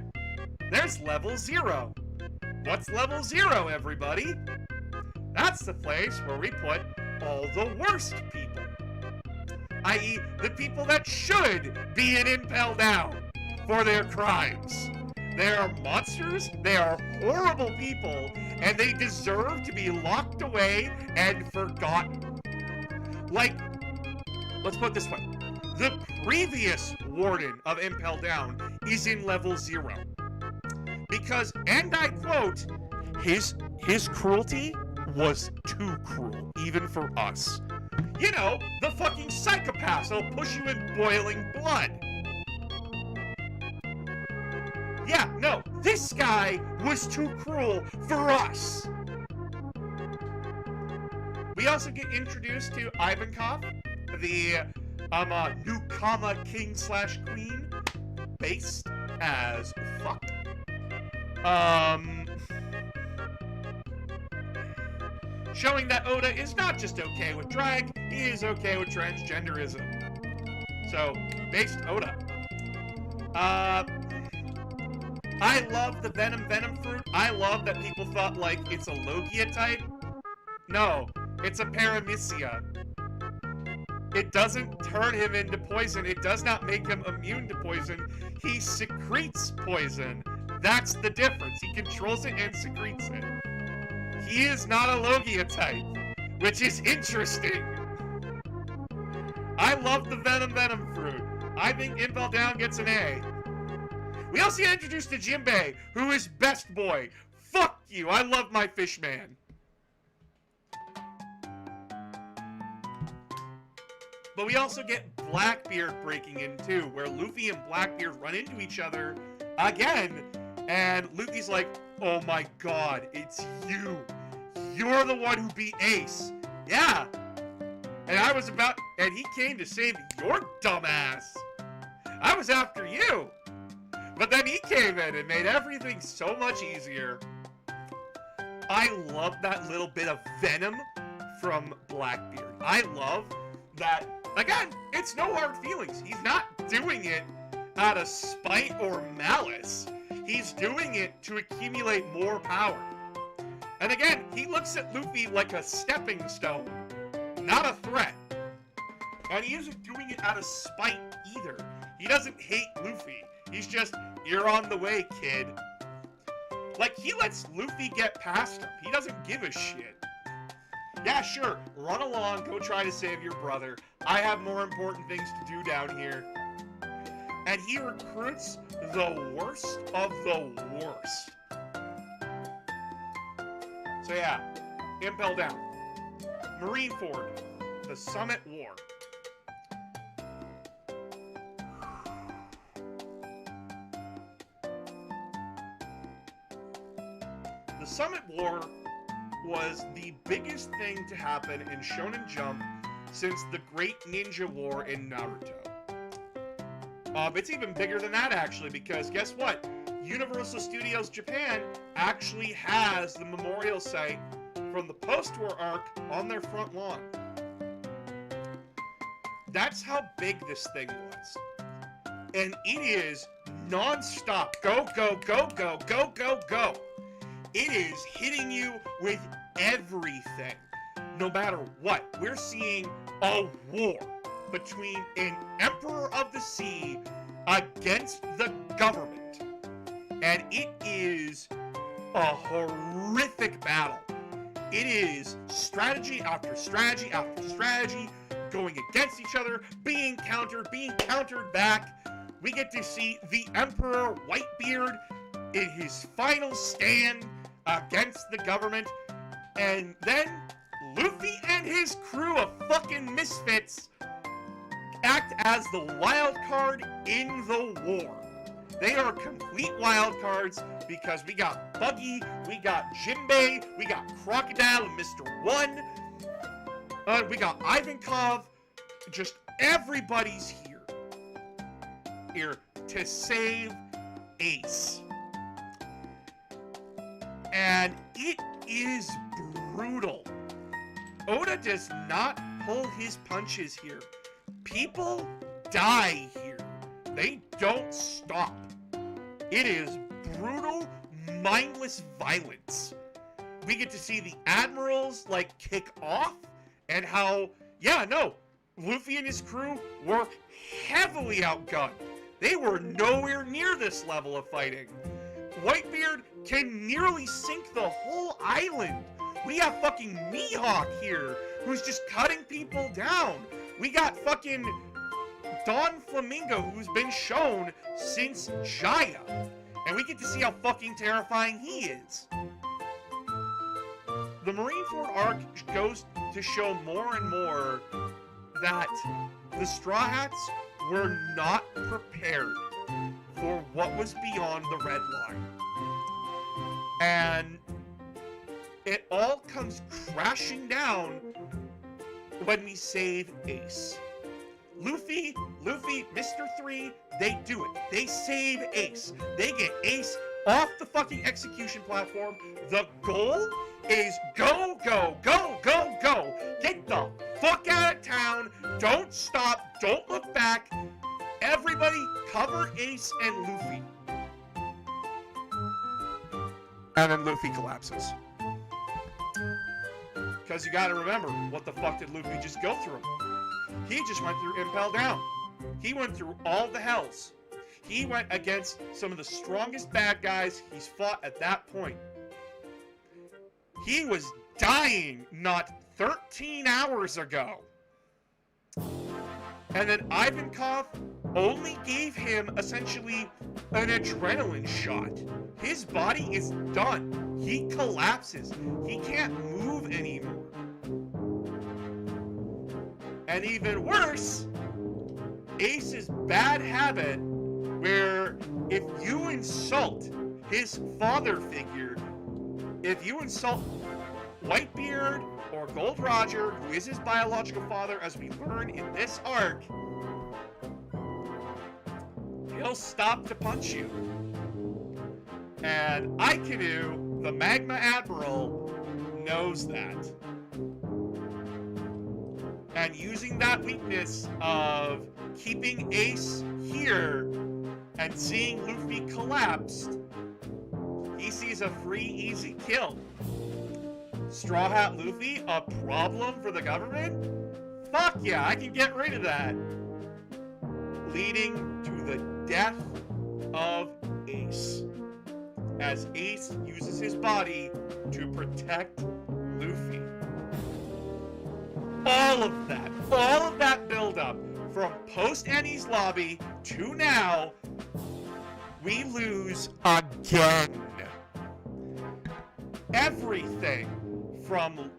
There's level 0. What's level 0, everybody? That's the place where we put all the worst people. I.e., the people that should be in Impel Down for their crimes. They are monsters, they are horrible people, and they deserve to be locked away and forgotten. Like, let's put it this way. The previous warden of Impel Down is in level 0. Because, and I quote, his cruelty was too cruel, even for us. You know, the fucking psychopaths that'll push you in boiling blood. Yeah, no, this guy was too cruel for us. We also get introduced to Ivankov, the Newcomer King/Queen, based as fuck. Showing that Oda is not just okay with drag, he is okay with transgenderism. So, based Oda. I love the Venom fruit. I love that people thought, like, it's a Logia type. No, it's a Paramecia. It doesn't turn him into poison. It does not make him immune to poison. He secretes poison. That's the difference. He controls it and secretes it. He is not a Logia type, which is interesting. I love the Venom fruit. I think Impel Down gets an A. We also get introduced to Jinbei, who is best boy. Fuck you, I love my fish man. But we also get Blackbeard breaking in too, where Luffy and Blackbeard run into each other again, and Luffy's like, oh my god, it's you. You're the one who beat Ace. Yeah. And he came to save your dumbass. I was after you. But then he came in and made everything so much easier. I love that little bit of venom from Blackbeard. I love that, again, it's no hard feelings. He's not doing it out of spite or malice. He's doing it to accumulate more power. And again, he looks at Luffy like a stepping stone, not a threat. And he isn't doing it out of spite either. He doesn't hate Luffy. He's just, you're on the way, kid. Like, he lets Luffy get past him. He doesn't give a shit. Yeah, sure, run along, go try to save your brother. I have more important things to do down here. And he recruits the worst of the worst. So yeah, Impel Down. Marineford, the Summit War. The Summit War was the biggest thing to happen in Shonen Jump since the Great Ninja War in Naruto. It's even bigger than that, actually, because guess what? Universal Studios Japan actually has the memorial site from the post-war arc on their front lawn. That's how big this thing was. And it is non-stop. Go, go, go, go, go, go, go. It is hitting you with everything. no matter what, we're seeing a war between an Emperor of the Sea against the government. And it is a horrific battle. It is strategy after strategy after strategy, going against each other, being countered back. We get to see the Emperor Whitebeard in his final stand against the government. And then Luffy and his crew of fucking misfits act as the wild card in the war. They are complete wild cards because we got Buggy, we got Jinbei, we got Crocodile and Mr. One, we got Ivankov. Just everybody's here to save Ace. And it is brutal. Oda does not pull his punches here. People die here. They don't stop. It is brutal, mindless violence. We get to see the admirals, like, kick off, and how, Luffy and his crew were heavily outgunned. They were nowhere near this level of fighting. Whitebeard can nearly sink the whole island. We have fucking Mihawk here, who's just cutting people down. We got fucking Don Flamingo, who's been shown since Jaya. And we get to see how fucking terrifying he is. The Marineford arc goes to show more and more that the Straw Hats were not prepared for what was beyond the Red Line. And it all comes crashing down when we save Ace. Luffy, Mr. 3, they do it. They save Ace. They get Ace off the fucking execution platform. The goal is go, go, go, go, go. Get the fuck out of town. Don't stop. Don't look back. Everybody cover Ace and Luffy. And then Luffy collapses. Because you gotta remember, what the fuck did Luffy just go through? He just went through Impel Down. He went through all the hells. He went against some of the strongest bad guys he's fought at that point. He was dying not 13 hours ago. And then Ivankov only gave him essentially an adrenaline shot. His body is done. He collapses. He can't move anymore. And even worse, Ace's bad habit where if you insult his father figure, if you insult Whitebeard or Gold Roger, who is his biological father, as we learn in this arc, he'll stop to punch you. And Aikinu, the Magma Admiral, knows that. And using that weakness of keeping Ace here and seeing Luffy collapsed, he sees a free, easy kill. Straw Hat Luffy, a problem for the government? Fuck yeah, I can get rid of that. Leading to the death of Ace, as Ace uses his body to protect Luffy. All of that build-up from post-Enies Lobby to now, we lose again. Everything from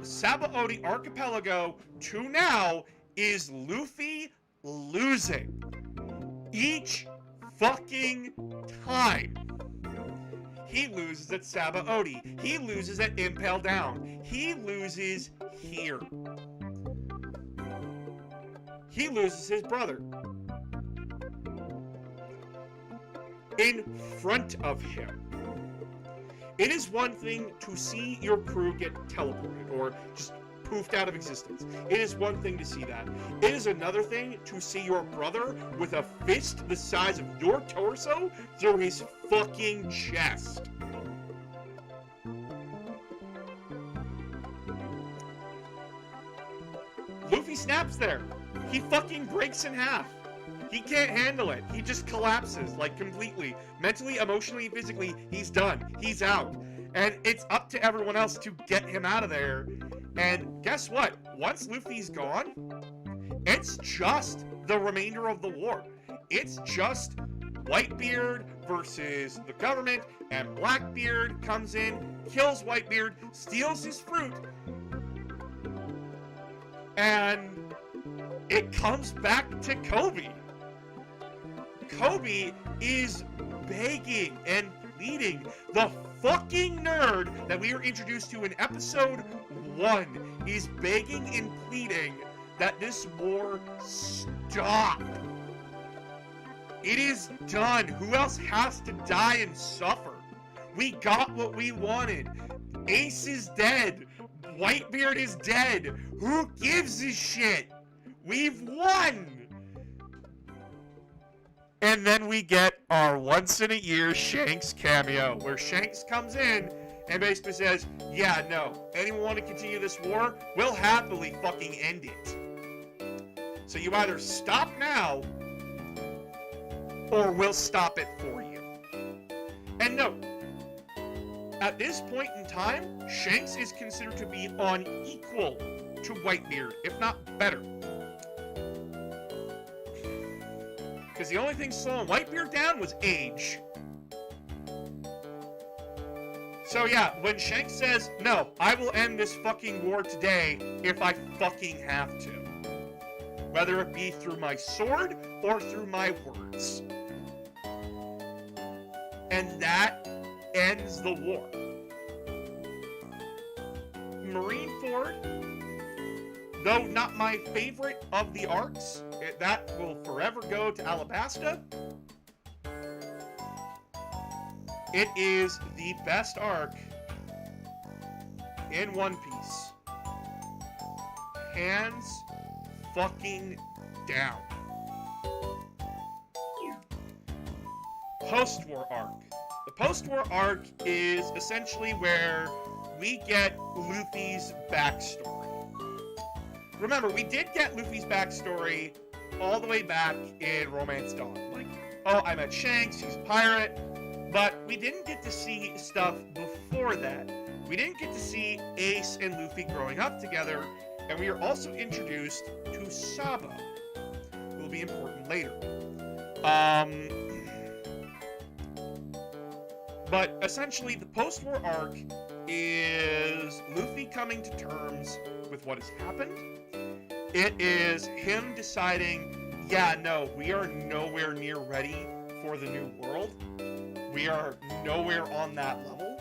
Sabaody Archipelago to now is Luffy losing. Each fucking time. He loses at Sabaody. He loses at Impel Down. He loses here. He loses his brother. In front of him. It is one thing to see your crew get teleported or just poofed out of existence. It is one thing to see that. It is another thing to see your brother with a fist the size of your torso through his fucking chest. snaps there. He fucking breaks in half. He can't handle it. He just collapses, like, completely. Mentally, emotionally, physically, he's done. He's out. And it's up to everyone else to get him out of there. And guess what? Once Luffy's gone, it's just the remainder of the war. It's just Whitebeard versus the government, and Blackbeard comes in, kills Whitebeard, steals his fruit, and it comes back to Kobe. Kobe is begging and pleading. The fucking nerd that we were introduced to in episode 1 is begging and pleading that this war stop. It is done. Who else has to die and suffer? We got what we wanted. Ace is dead. Whitebeard is dead. Who gives a shit? We've won! And then we get our once-in-a-year Shanks cameo, where Shanks comes in and basically says, yeah, no, anyone want to continue this war? We'll happily fucking end it. So you either stop now, or we'll stop it for you. And note, at this point in time, Shanks is considered to be on equal to Whitebeard, if not better. Because the only thing slowing Whitebeard down was age. So yeah, when Shanks says, no, I will end this fucking war today if I fucking have to. Whether it be through my sword or through my words. And that ends the war. Marineford, though not my favorite of the arcs, that will forever go to Alabasta. It is the best arc in One Piece. Hands fucking down. Post-war arc. The post-war arc is essentially where we get Luffy's backstory. Remember, we did get Luffy's backstory all the way back in Romance Dawn. Like, oh, I met Shanks, he's a pirate. But we didn't get to see stuff before that. We didn't get to see Ace and Luffy growing up together. And we are also introduced to Sabo, who will be important later. But essentially, the post-war arc is Luffy coming to terms with what has happened. It is him deciding, yeah, no, we are nowhere near ready for the new world. We are nowhere on that level.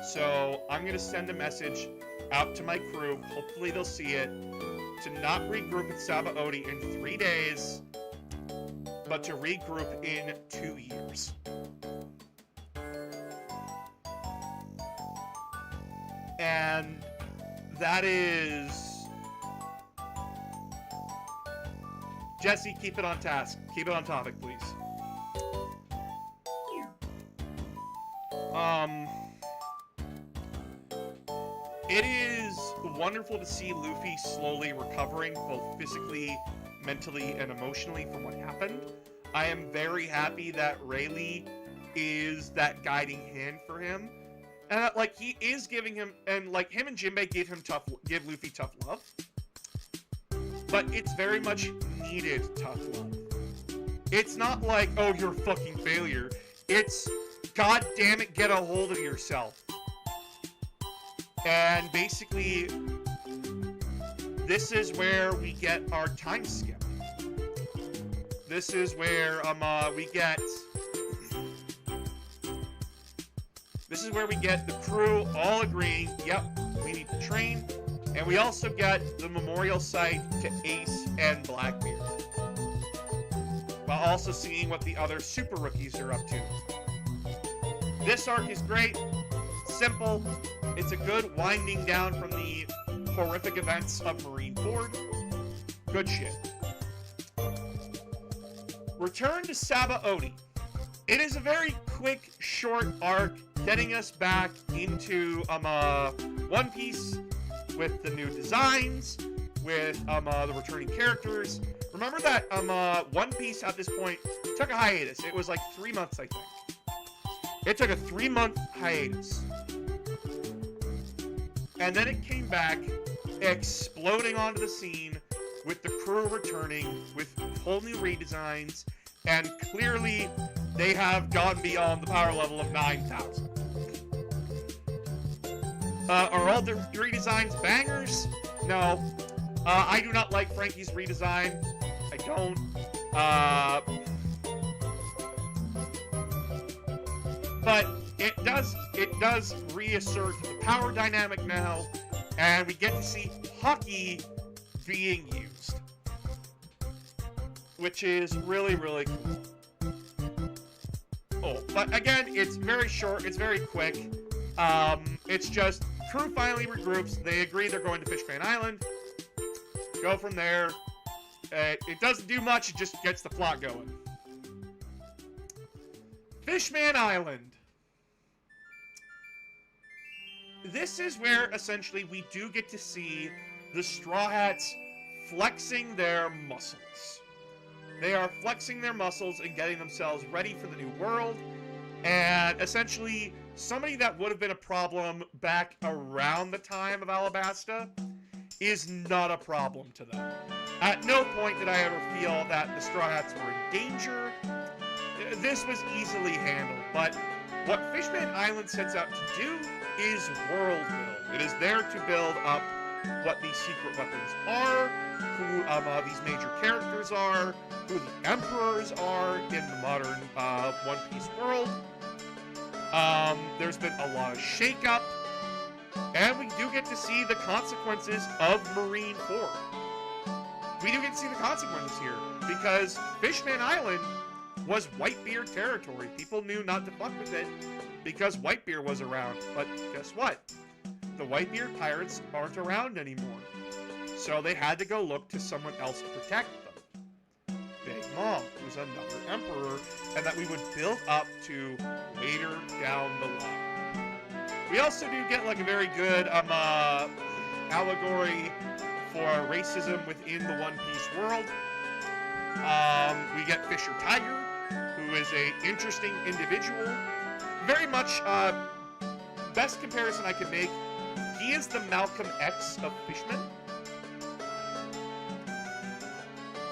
So I'm going to send a message out to my crew, hopefully they'll see it, to not regroup at Sabaody in 3 days, but to regroup in 2 years. And that is... Jesse, keep it on task. Keep it on topic, please. It is wonderful to see Luffy slowly recovering, both physically, mentally, and emotionally from what happened. I am very happy that Rayleigh is that guiding hand for him. And like, he is giving him, and like, him and Jinbei give Luffy tough love. But it's very much needed tough love. It's not like, oh, you're a fucking failure. It's, god damn it, get a hold of yourself. And basically, this is where we get our time skip. This is where we get the crew all agreeing, yep, we need to train. And we also get the memorial site to Ace and Blackbeard. While also seeing what the other super rookies are up to. This arc is great, simple. It's a good winding down from the horrific events of Marineford. Good shit. Return to Sabaody. It is a very quick, short arc, getting us back into One Piece with the new designs, with the returning characters. Remember that One Piece at this point took a hiatus. It was like 3 months, I think. It took a 3-month hiatus. And then it came back, exploding onto the scene with the crew returning with whole new redesigns, and clearly they have gone beyond the power level of 9,000. Are all the redesigns bangers? No. I do not like Frankie's redesign. I don't. But it does reassert the power dynamic now, and we get to see Haki being used, which is really, really cool. Oh, but again, it's very short, it's very quick. It's just crew finally regroups. They agree they're going to Fishman Island. Go from there. It doesn't do much, it just gets the plot going. Fishman Island. This is where, essentially, we do get to see the Straw Hats flexing their muscles. They are flexing their muscles and getting themselves ready for the new world. And, essentially, somebody that would have been a problem back around the time of Alabasta is not a problem to them. At no point did I ever feel that the Straw Hats were in danger. This was easily handled, but what Fishman Island sets out to do is world build. It is there to build up what these secret weapons are, who these major characters are, who the emperors are in the modern One Piece world. There's been a lot of shakeup, and we do get to see the consequences of Marine Ford. We do get to see the consequences here, because Fishman Island was Whitebeard territory. People knew not to fuck with it because Whitebeard was around. But guess what? The Whitebeard pirates aren't around anymore. So they had to go look to someone else to protect them. Big Mom, who's another emperor, and that we would build up to later down the line. We also do get like a very good allegory for racism within the One Piece world. We get Fisher Tiger, who is an interesting individual. Very much, best comparison I can make, he is the Malcolm X of Fishman.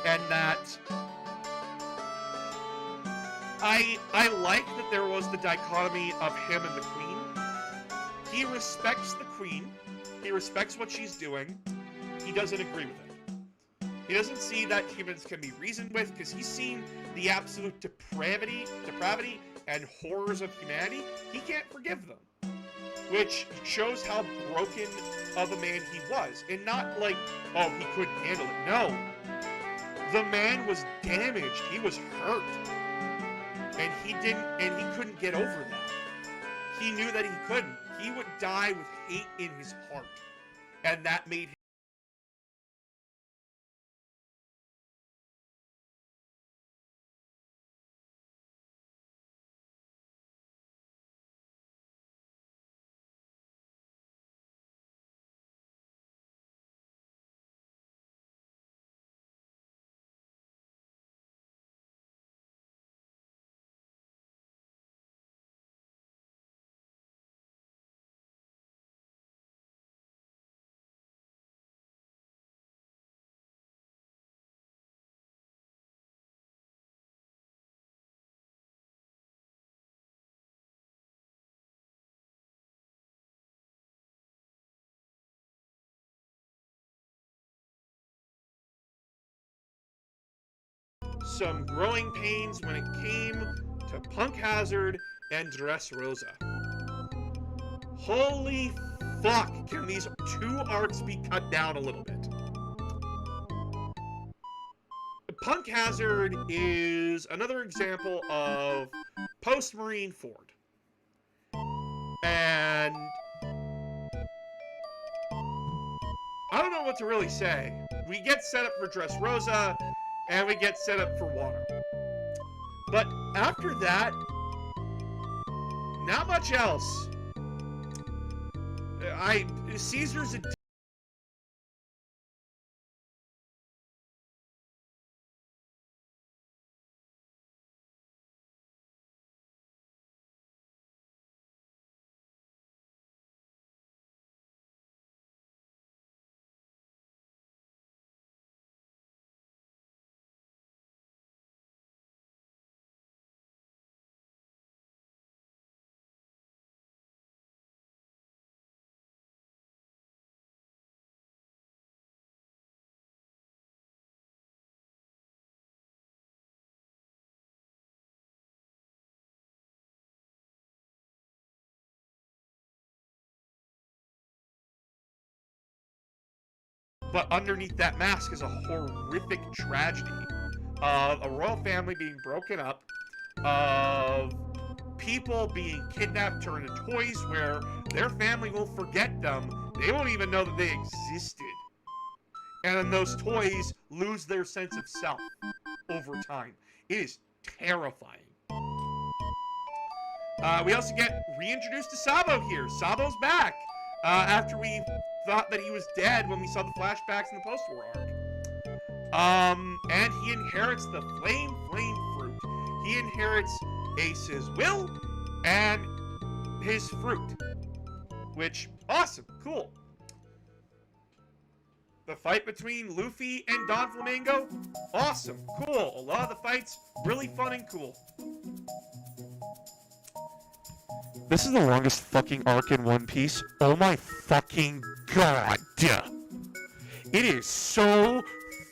And that I like that there was the dichotomy of him and the Queen. He respects the Queen. He respects what she's doing. He doesn't agree with it. He doesn't see that humans can be reasoned with, because he's seen the absolute depravity and horrors of humanity. He can't forgive them. Which shows how broken of a man he was. And not like, oh, he couldn't handle it. No. The man was damaged. He was hurt. And he couldn't get over that. He knew that he couldn't. He would die with hate in his heart. And that made him some growing pains when it came to Punk Hazard and Dressrosa. Holy fuck, can these two arcs be cut down a little bit? Punk Hazard is another example of post-Marine Ford. And I don't know what to really say. We get set up for Dressrosa, and we get set up for Water. But after that, not much else. Caesar's a But underneath that mask is a horrific tragedy of a royal family being broken up, of people being kidnapped, turned into toys, where their family will forget them. They won't even know that they existed. And then those toys lose their sense of self over time. It is terrifying. We also get reintroduced to Sabo here. Sabo's back after we thought that he was dead when we saw the flashbacks in the post-war arc. And he inherits the flame fruit. He inherits Ace's will and his fruit, which, awesome, cool. The fight between Luffy and Don Flamingo, awesome, cool. A lot of the fights, really fun and cool. This is the longest fucking arc in One Piece. Oh my fucking god. It is so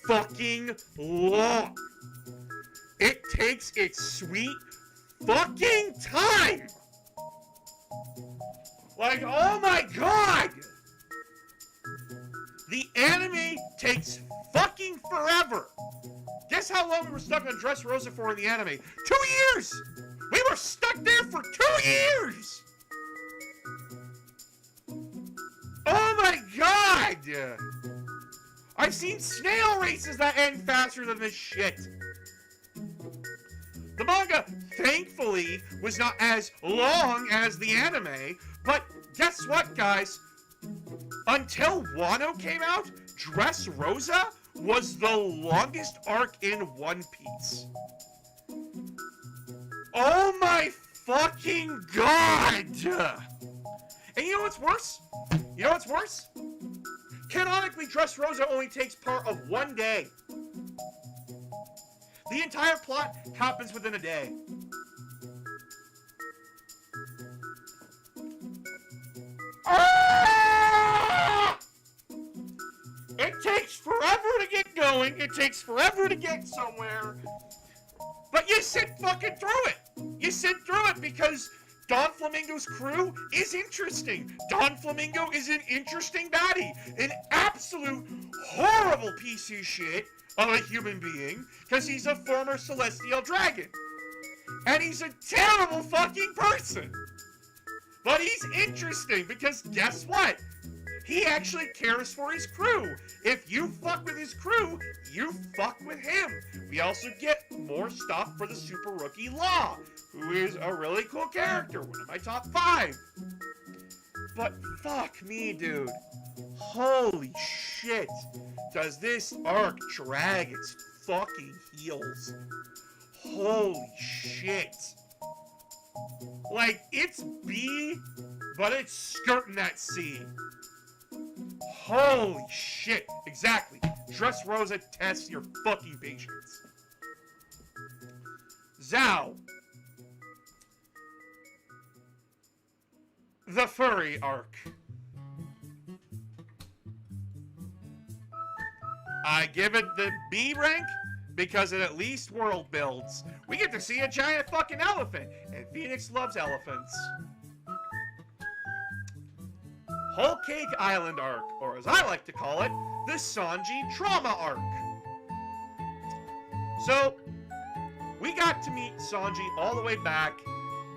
fucking long. It takes its sweet fucking time. Like, oh my god. The anime takes fucking forever. Guess how long we were stuck on Dressrosa for in the anime? 2 years! We were stuck there for 2 years! Oh my god! I've seen snail races that end faster than this shit. The manga, thankfully, was not as long as the anime, but guess what, guys? Until Wano came out, Dressrosa was the longest arc in One Piece. Oh my fucking god! And you know what's worse? You know what's worse? Canonically, Dressrosa only takes part of 1 day. The entire plot happens within a day. Ah! It takes forever to get going. It takes forever to get somewhere. But you sit fucking through it. You sit through it because Don Flamingo's crew is interesting. Don Flamingo is an interesting baddie. An absolute horrible piece of shit of a human being because he's a former celestial dragon. And he's a terrible fucking person. But he's interesting because guess what? He actually cares for his crew. If you fuck with his crew, you fuck with him. We also get more stuff for the Super Rookie Law, who is a really cool character, one of my top 5. But fuck me, dude. Holy shit. Does this arc drag its fucking heels? Holy shit. Like, it's B, but it's skirting that C. Holy shit. Exactly. Dressrosa tests your fucking patience. Zhao. The furry arc. I give it the B rank because it at least world builds. We get to see a giant fucking elephant, and Phoenix loves elephants. Whole Cake Island arc, or as I like to call it, the Sanji trauma arc. So, we got to meet Sanji all the way back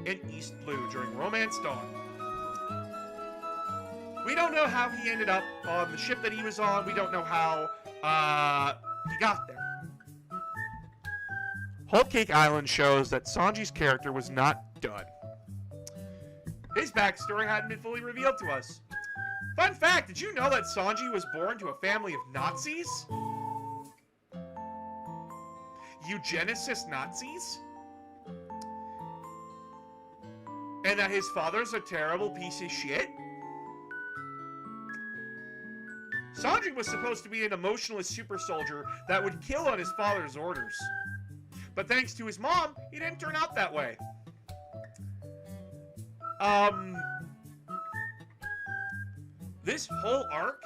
in East Blue during Romance Dawn. We don't know how he ended up on the ship that he was on. We don't know how he got there. Whole Cake Island shows that Sanji's character was not done. His backstory hadn't been fully revealed to us. Fun fact, did you know that Sanji was born to a family of Nazis? Eugenicist Nazis? And that his father's a terrible piece of shit? Sanji was supposed to be an emotionless super soldier that would kill on his father's orders. But thanks to his mom, he didn't turn out that way. This whole arc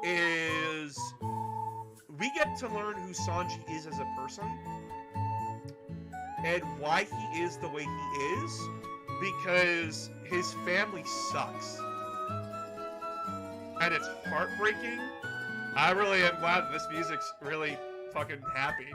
is... we get to learn who Sanji is as a person. And why he is the way he is. Because his family sucks. And it's heartbreaking. I really am glad that this music's really fucking happy.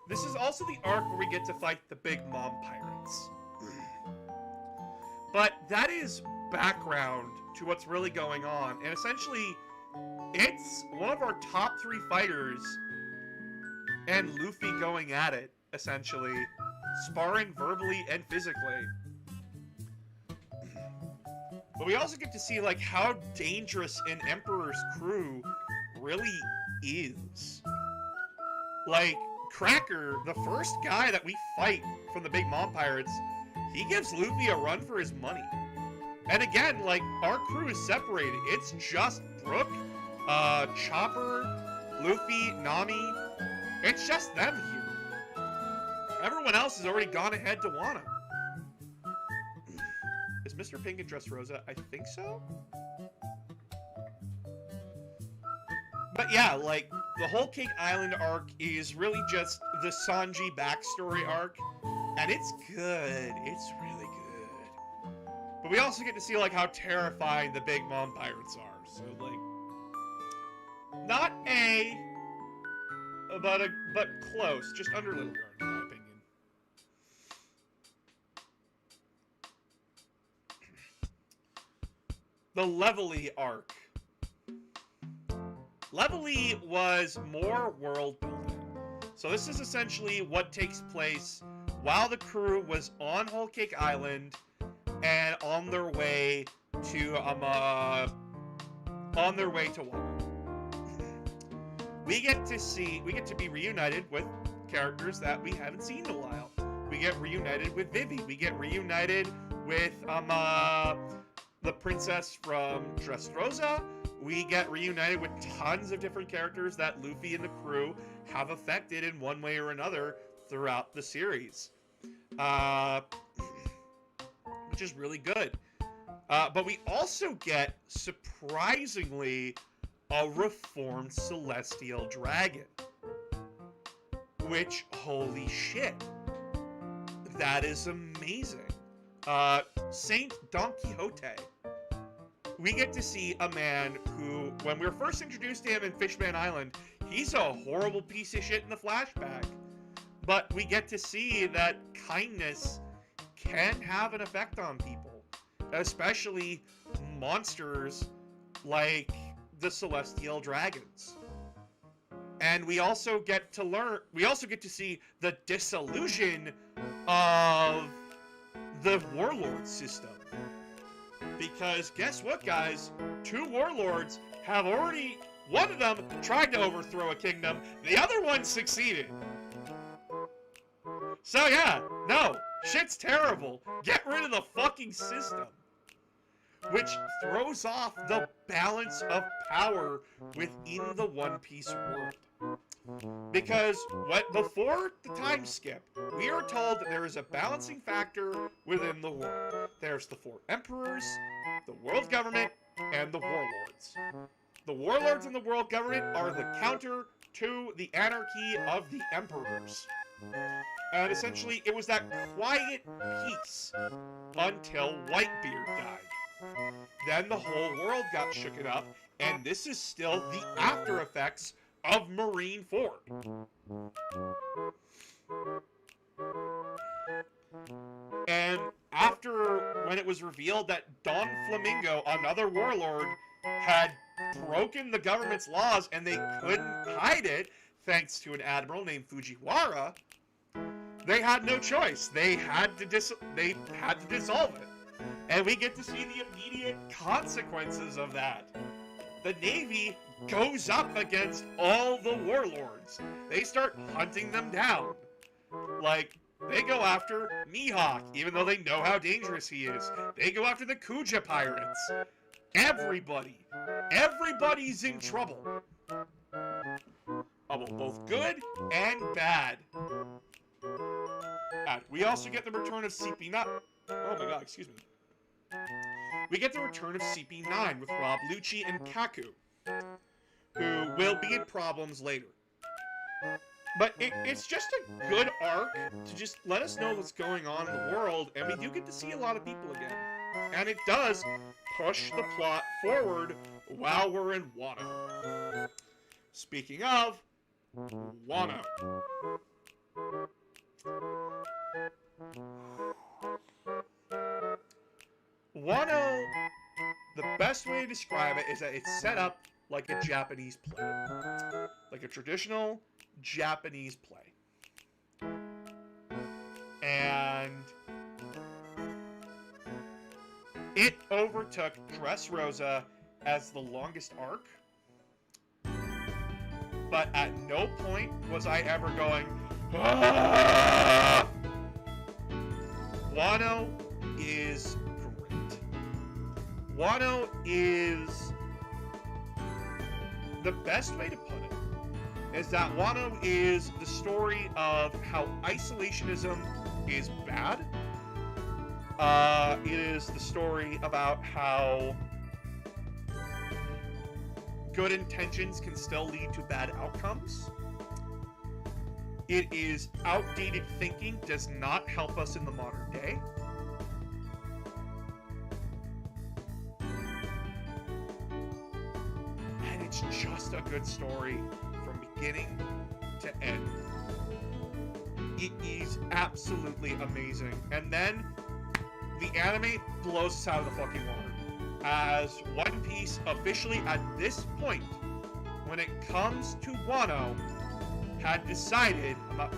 This is also the arc where we get to fight the Big Mom Pirates. But that is background to what's really going on. And essentially, it's one of our top 3 fighters and Luffy going at it, essentially. Sparring verbally and physically. But we also get to see, like, how dangerous an Emperor's crew really is. Like, Cracker, the first guy that we fight from the Big Mom Pirates, he gives Luffy a run for his money. And again, like, our crew is separated. It's just Brook, Chopper, Luffy, Nami. It's just them here. Everyone else has already gone ahead to Wano. Is Mr. Pink in Dressrosa? I think so? But yeah, like, the Whole Cake Island arc is really just the Sanji backstory arc. And it's good. It's really good. But we also get to see, like, how terrifying the Big Mom Pirates are. So, like, not A, but close. Just under Little Guard, in my opinion. The Levelly arc. Levelly was more world building. So this is essentially what takes place while the crew was on Whole Cake Island and on their way to Wano. We get to be reunited with characters that we haven't seen in a while. We get reunited with Vivi. We get reunited with the princess from Dressrosa. We get reunited with tons of different characters that Luffy and the crew have affected in one way or another throughout the series. Which is really good. But we also get, surprisingly, a reformed Celestial Dragon. Which, holy shit. That is amazing. Saint Don Quixote. We get to see a man who, when we were first introduced to him in Fishman Island, he's a horrible piece of shit in the flashback. But we get to see that kindness can have an effect on people. Especially monsters like the Celestial Dragons. And we also get to see the disillusion of the warlord system. Because guess what, guys? 2 warlords have already... One of them tried to overthrow a kingdom. The other one succeeded. So yeah, no. Shit's terrible. Get rid of the fucking system. Which throws off the balance of power within the One Piece world. Because before the time skip, we are told that there is a balancing factor within the world. There's the 4 emperors, the world government, and the warlords. The warlords and the world government are the counter to the anarchy of the emperors. And essentially, it was that quiet peace until Whitebeard died. Then the whole world got shooken up, and this is still the after effects of Marineford. And after, when it was revealed that Don Flamingo, another warlord, had broken the government's laws and they couldn't hide it, thanks to an admiral named Fujiwara, they had no choice. They had to dissolve it. And we get to see the immediate consequences of that. The Navy goes up against all the warlords. They start hunting them down. Like, they go after Mihawk, even though they know how dangerous he is. They go after the Kuja pirates. Everybody. Everybody's in trouble. Both good and bad. We also get the return of CP9. Oh my god, excuse me. We get the return of CP9 with Rob Lucci and Kaku, who will be in problems later. But it's just a good arc to just let us know what's going on in the world, and we do get to see a lot of people again. And it does push the plot forward while we're in Wano. Speaking of Wano. Wano, the best way to describe it is that it's set up like a Japanese play. Like a traditional Japanese play. And it overtook Dressrosa as the longest arc. But at no point was I ever going, "Ah!" Wano is great. Wano is... the best way to put it is that Wano is the story of how isolationism is bad. It is the story about how good intentions can still lead to bad outcomes. It is outdated thinking does not help us in the modern day. And it's just a good story from beginning to end. It is absolutely amazing. And then the anime blows us out of the fucking water. As One Piece officially at this point, when it comes to Wano, had decided,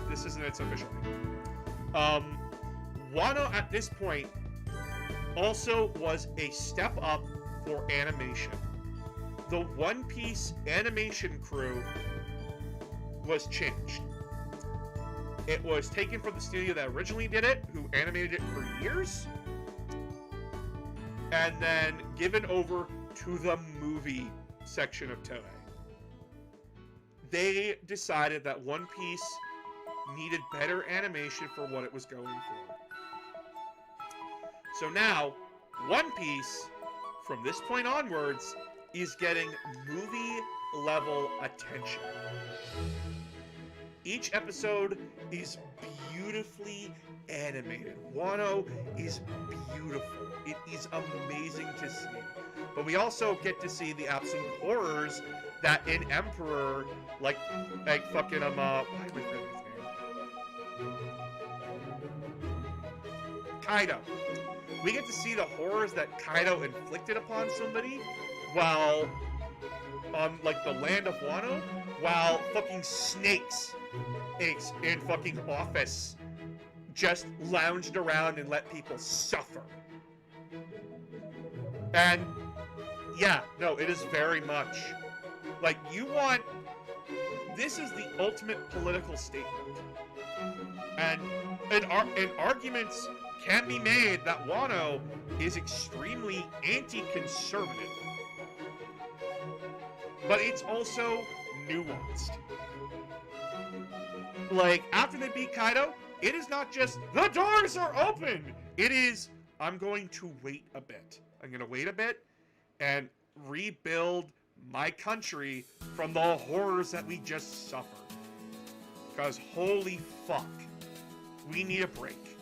this isn't its official name. Wano at this point also was a step up for animation. The One Piece animation crew was changed. It was taken from the studio that originally did it, who animated it for years, and then given over to the movie section of Toei. They decided that One Piece needed better animation for what it was going for. So now, One Piece, from this point onwards, is getting movie-level attention. Each episode is beautifully animated. Wano is beautiful. It is amazing to see. But we also get to see the absolute horrors that in Emperor, like fucking, why am I forgetting his name? Kaido. We get to see the horrors that Kaido inflicted upon somebody while on, like, the land of Wano, while fucking snakes in fucking office just lounged around and let people suffer. And yeah, no, it is very much like this is the ultimate political statement. And arguments can be made that Wano is extremely anti-conservative. But it's also nuanced. Like, after they beat Kaido, it is not just, the doors are open! It is, I'm going to wait a bit. I'm going to wait a bit and rebuild my country from the horrors that we just suffered. Because holy fuck, we need a break.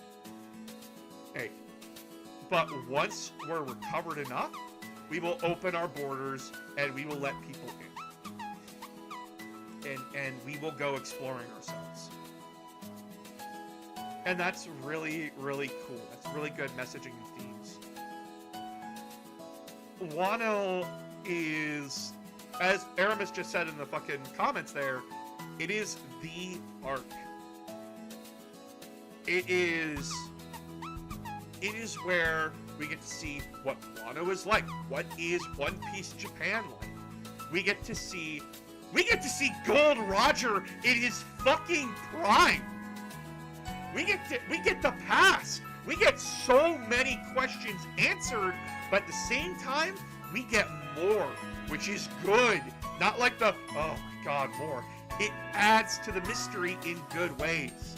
Hey, but once we're recovered enough, we will open our borders and we will let people in. And we will go exploring ourselves. And that's really, really cool. That's really good messaging and themes. Wano is, as Aramis just said in the fucking comments there, it is the arc. It is where we get to see what Wano is like. What is One Piece Japan like? We get to see Gold Roger in his fucking prime. We get the past. We get so many questions answered, but at the same time, we get more, which is good. Not like the, oh my god, more. It adds to the mystery in good ways.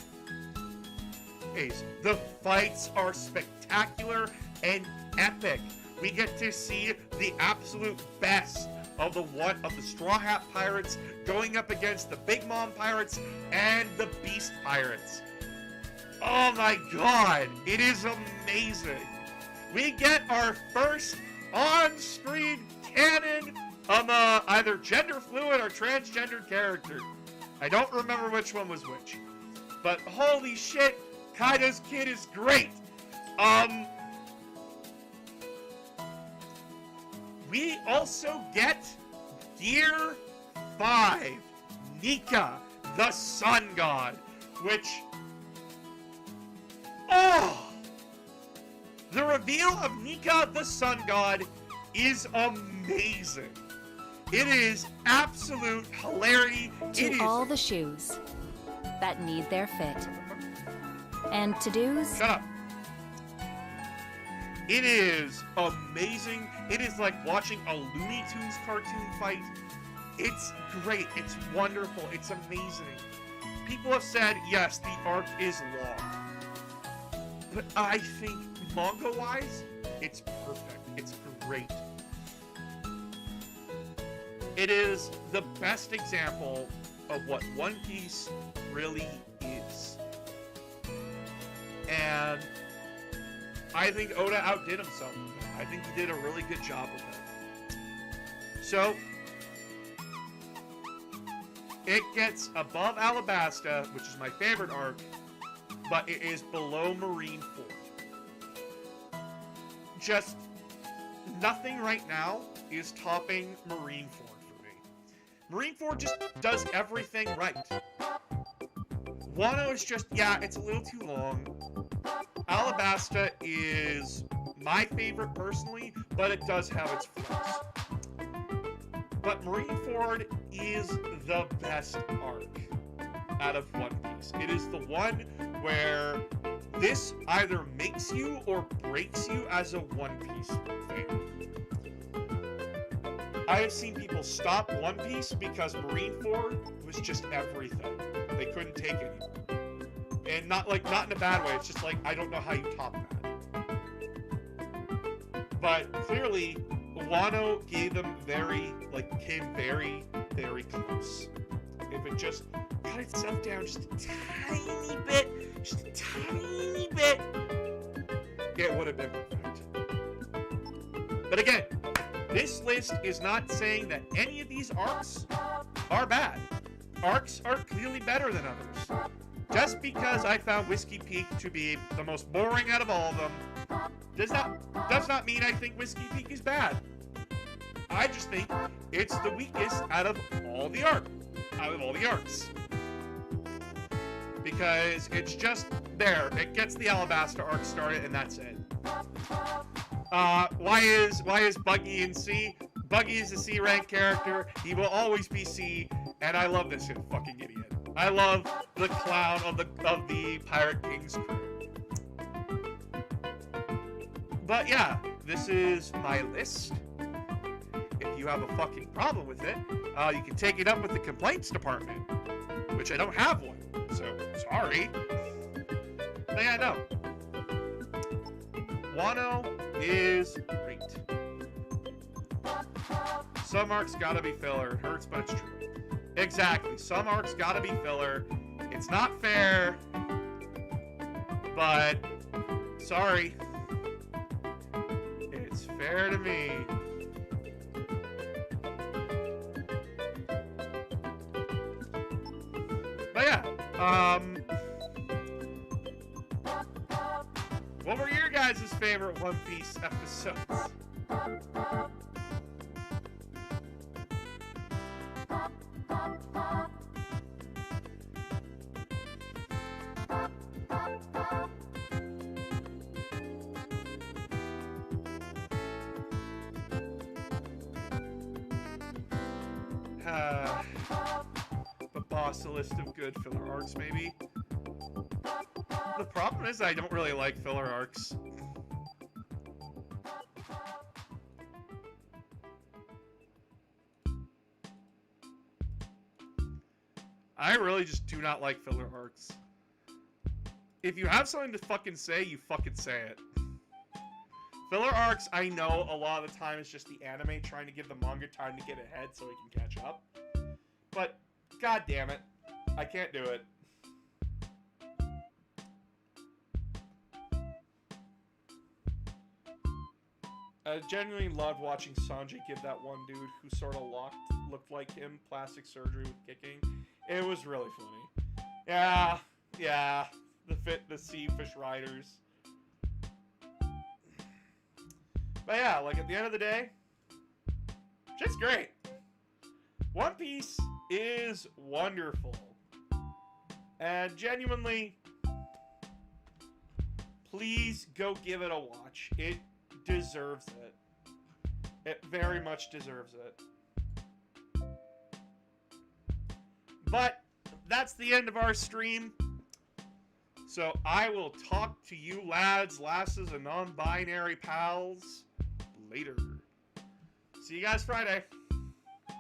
The fights are spectacular and epic. We get to see the absolute best of the Straw Hat Pirates going up against the Big Mom Pirates and the Beast Pirates. Oh my god, it is amazing. We get our first on-screen canon of either gender fluid or transgendered character. I don't remember which one was which. But holy shit, Kaido's kid is great. We also get Gear 5, Nika, the Sun God, which... Oh! The reveal of Nika, the Sun God, is amazing. It is absolute hilarity. To all the shoes that need their fit. And to-dos... Shut up. It is amazing. It is like watching a Looney Tunes cartoon fight. It's great. It's wonderful. It's amazing. People have said, yes, the arc is long. But I think, manga-wise, it's perfect. It's great. It is the best example of what One Piece really is. And I think Oda outdid himself. I think he did a really good job of it. So, it gets above Alabasta, which is my favorite arc, but it is below Marineford. Just nothing right now is topping Marineford for me. Marineford just does everything right. Wano is just, yeah, it's a little too long. Alabasta is my favorite personally, but it does have its flaws. But Marineford is the best arc out of One Piece. It is the one where this either makes you or breaks you as a One Piece fan. I have seen people stop One Piece because Marineford was just everything. They couldn't take it anymore. And not in a bad way, it's just like, I don't know how you top that. But clearly, Wano gave them came very, very close. If it just cut itself down just a tiny bit, it would have been perfect. But again, this list is not saying that any of these arcs are bad. Arcs are clearly better than others. Just because I found Whiskey Peak to be the most boring out of all of them, does not mean I think Whiskey Peak is bad. I just think it's the weakest out of all the arcs. Because it's just there. It gets the Alabasta arc started, and that's it. Why is Buggy in C? Buggy is a C rank character. He will always be C, and I love this fucking idiot. I love the clown of the Pirate King's crew. But yeah, this is my list. If you have a fucking problem with it, you can take it up with the complaints department, which I don't have one, so sorry. But yeah, no. Wano is great. Some arcs gotta be filler. It hurts, but it's true. Exactly. Some arcs gotta be filler. It's not fair, but sorry. It's fair to me. But yeah, what were your guys' favorite One Piece episodes? But boss, a list of good filler arcs, maybe? The problem is I don't really like filler arcs. I really just do not like filler arcs. If you have something to fucking say, you fucking say it. Filler arcs, I know a lot of the time is just the anime trying to give the manga time to get ahead so he can catch up. But, god damn it, I can't do it. I genuinely loved watching Sanji give that one dude who sort of looked like him plastic surgery with kicking. It was really funny. Yeah, the sea fish riders. But yeah, like at the end of the day, shit's great. One Piece is wonderful. And genuinely, please go give it a watch. It deserves it. It very much deserves it. But that's the end of our stream. So I will talk to you lads, lasses, and non-binary pals later. See you guys Friday.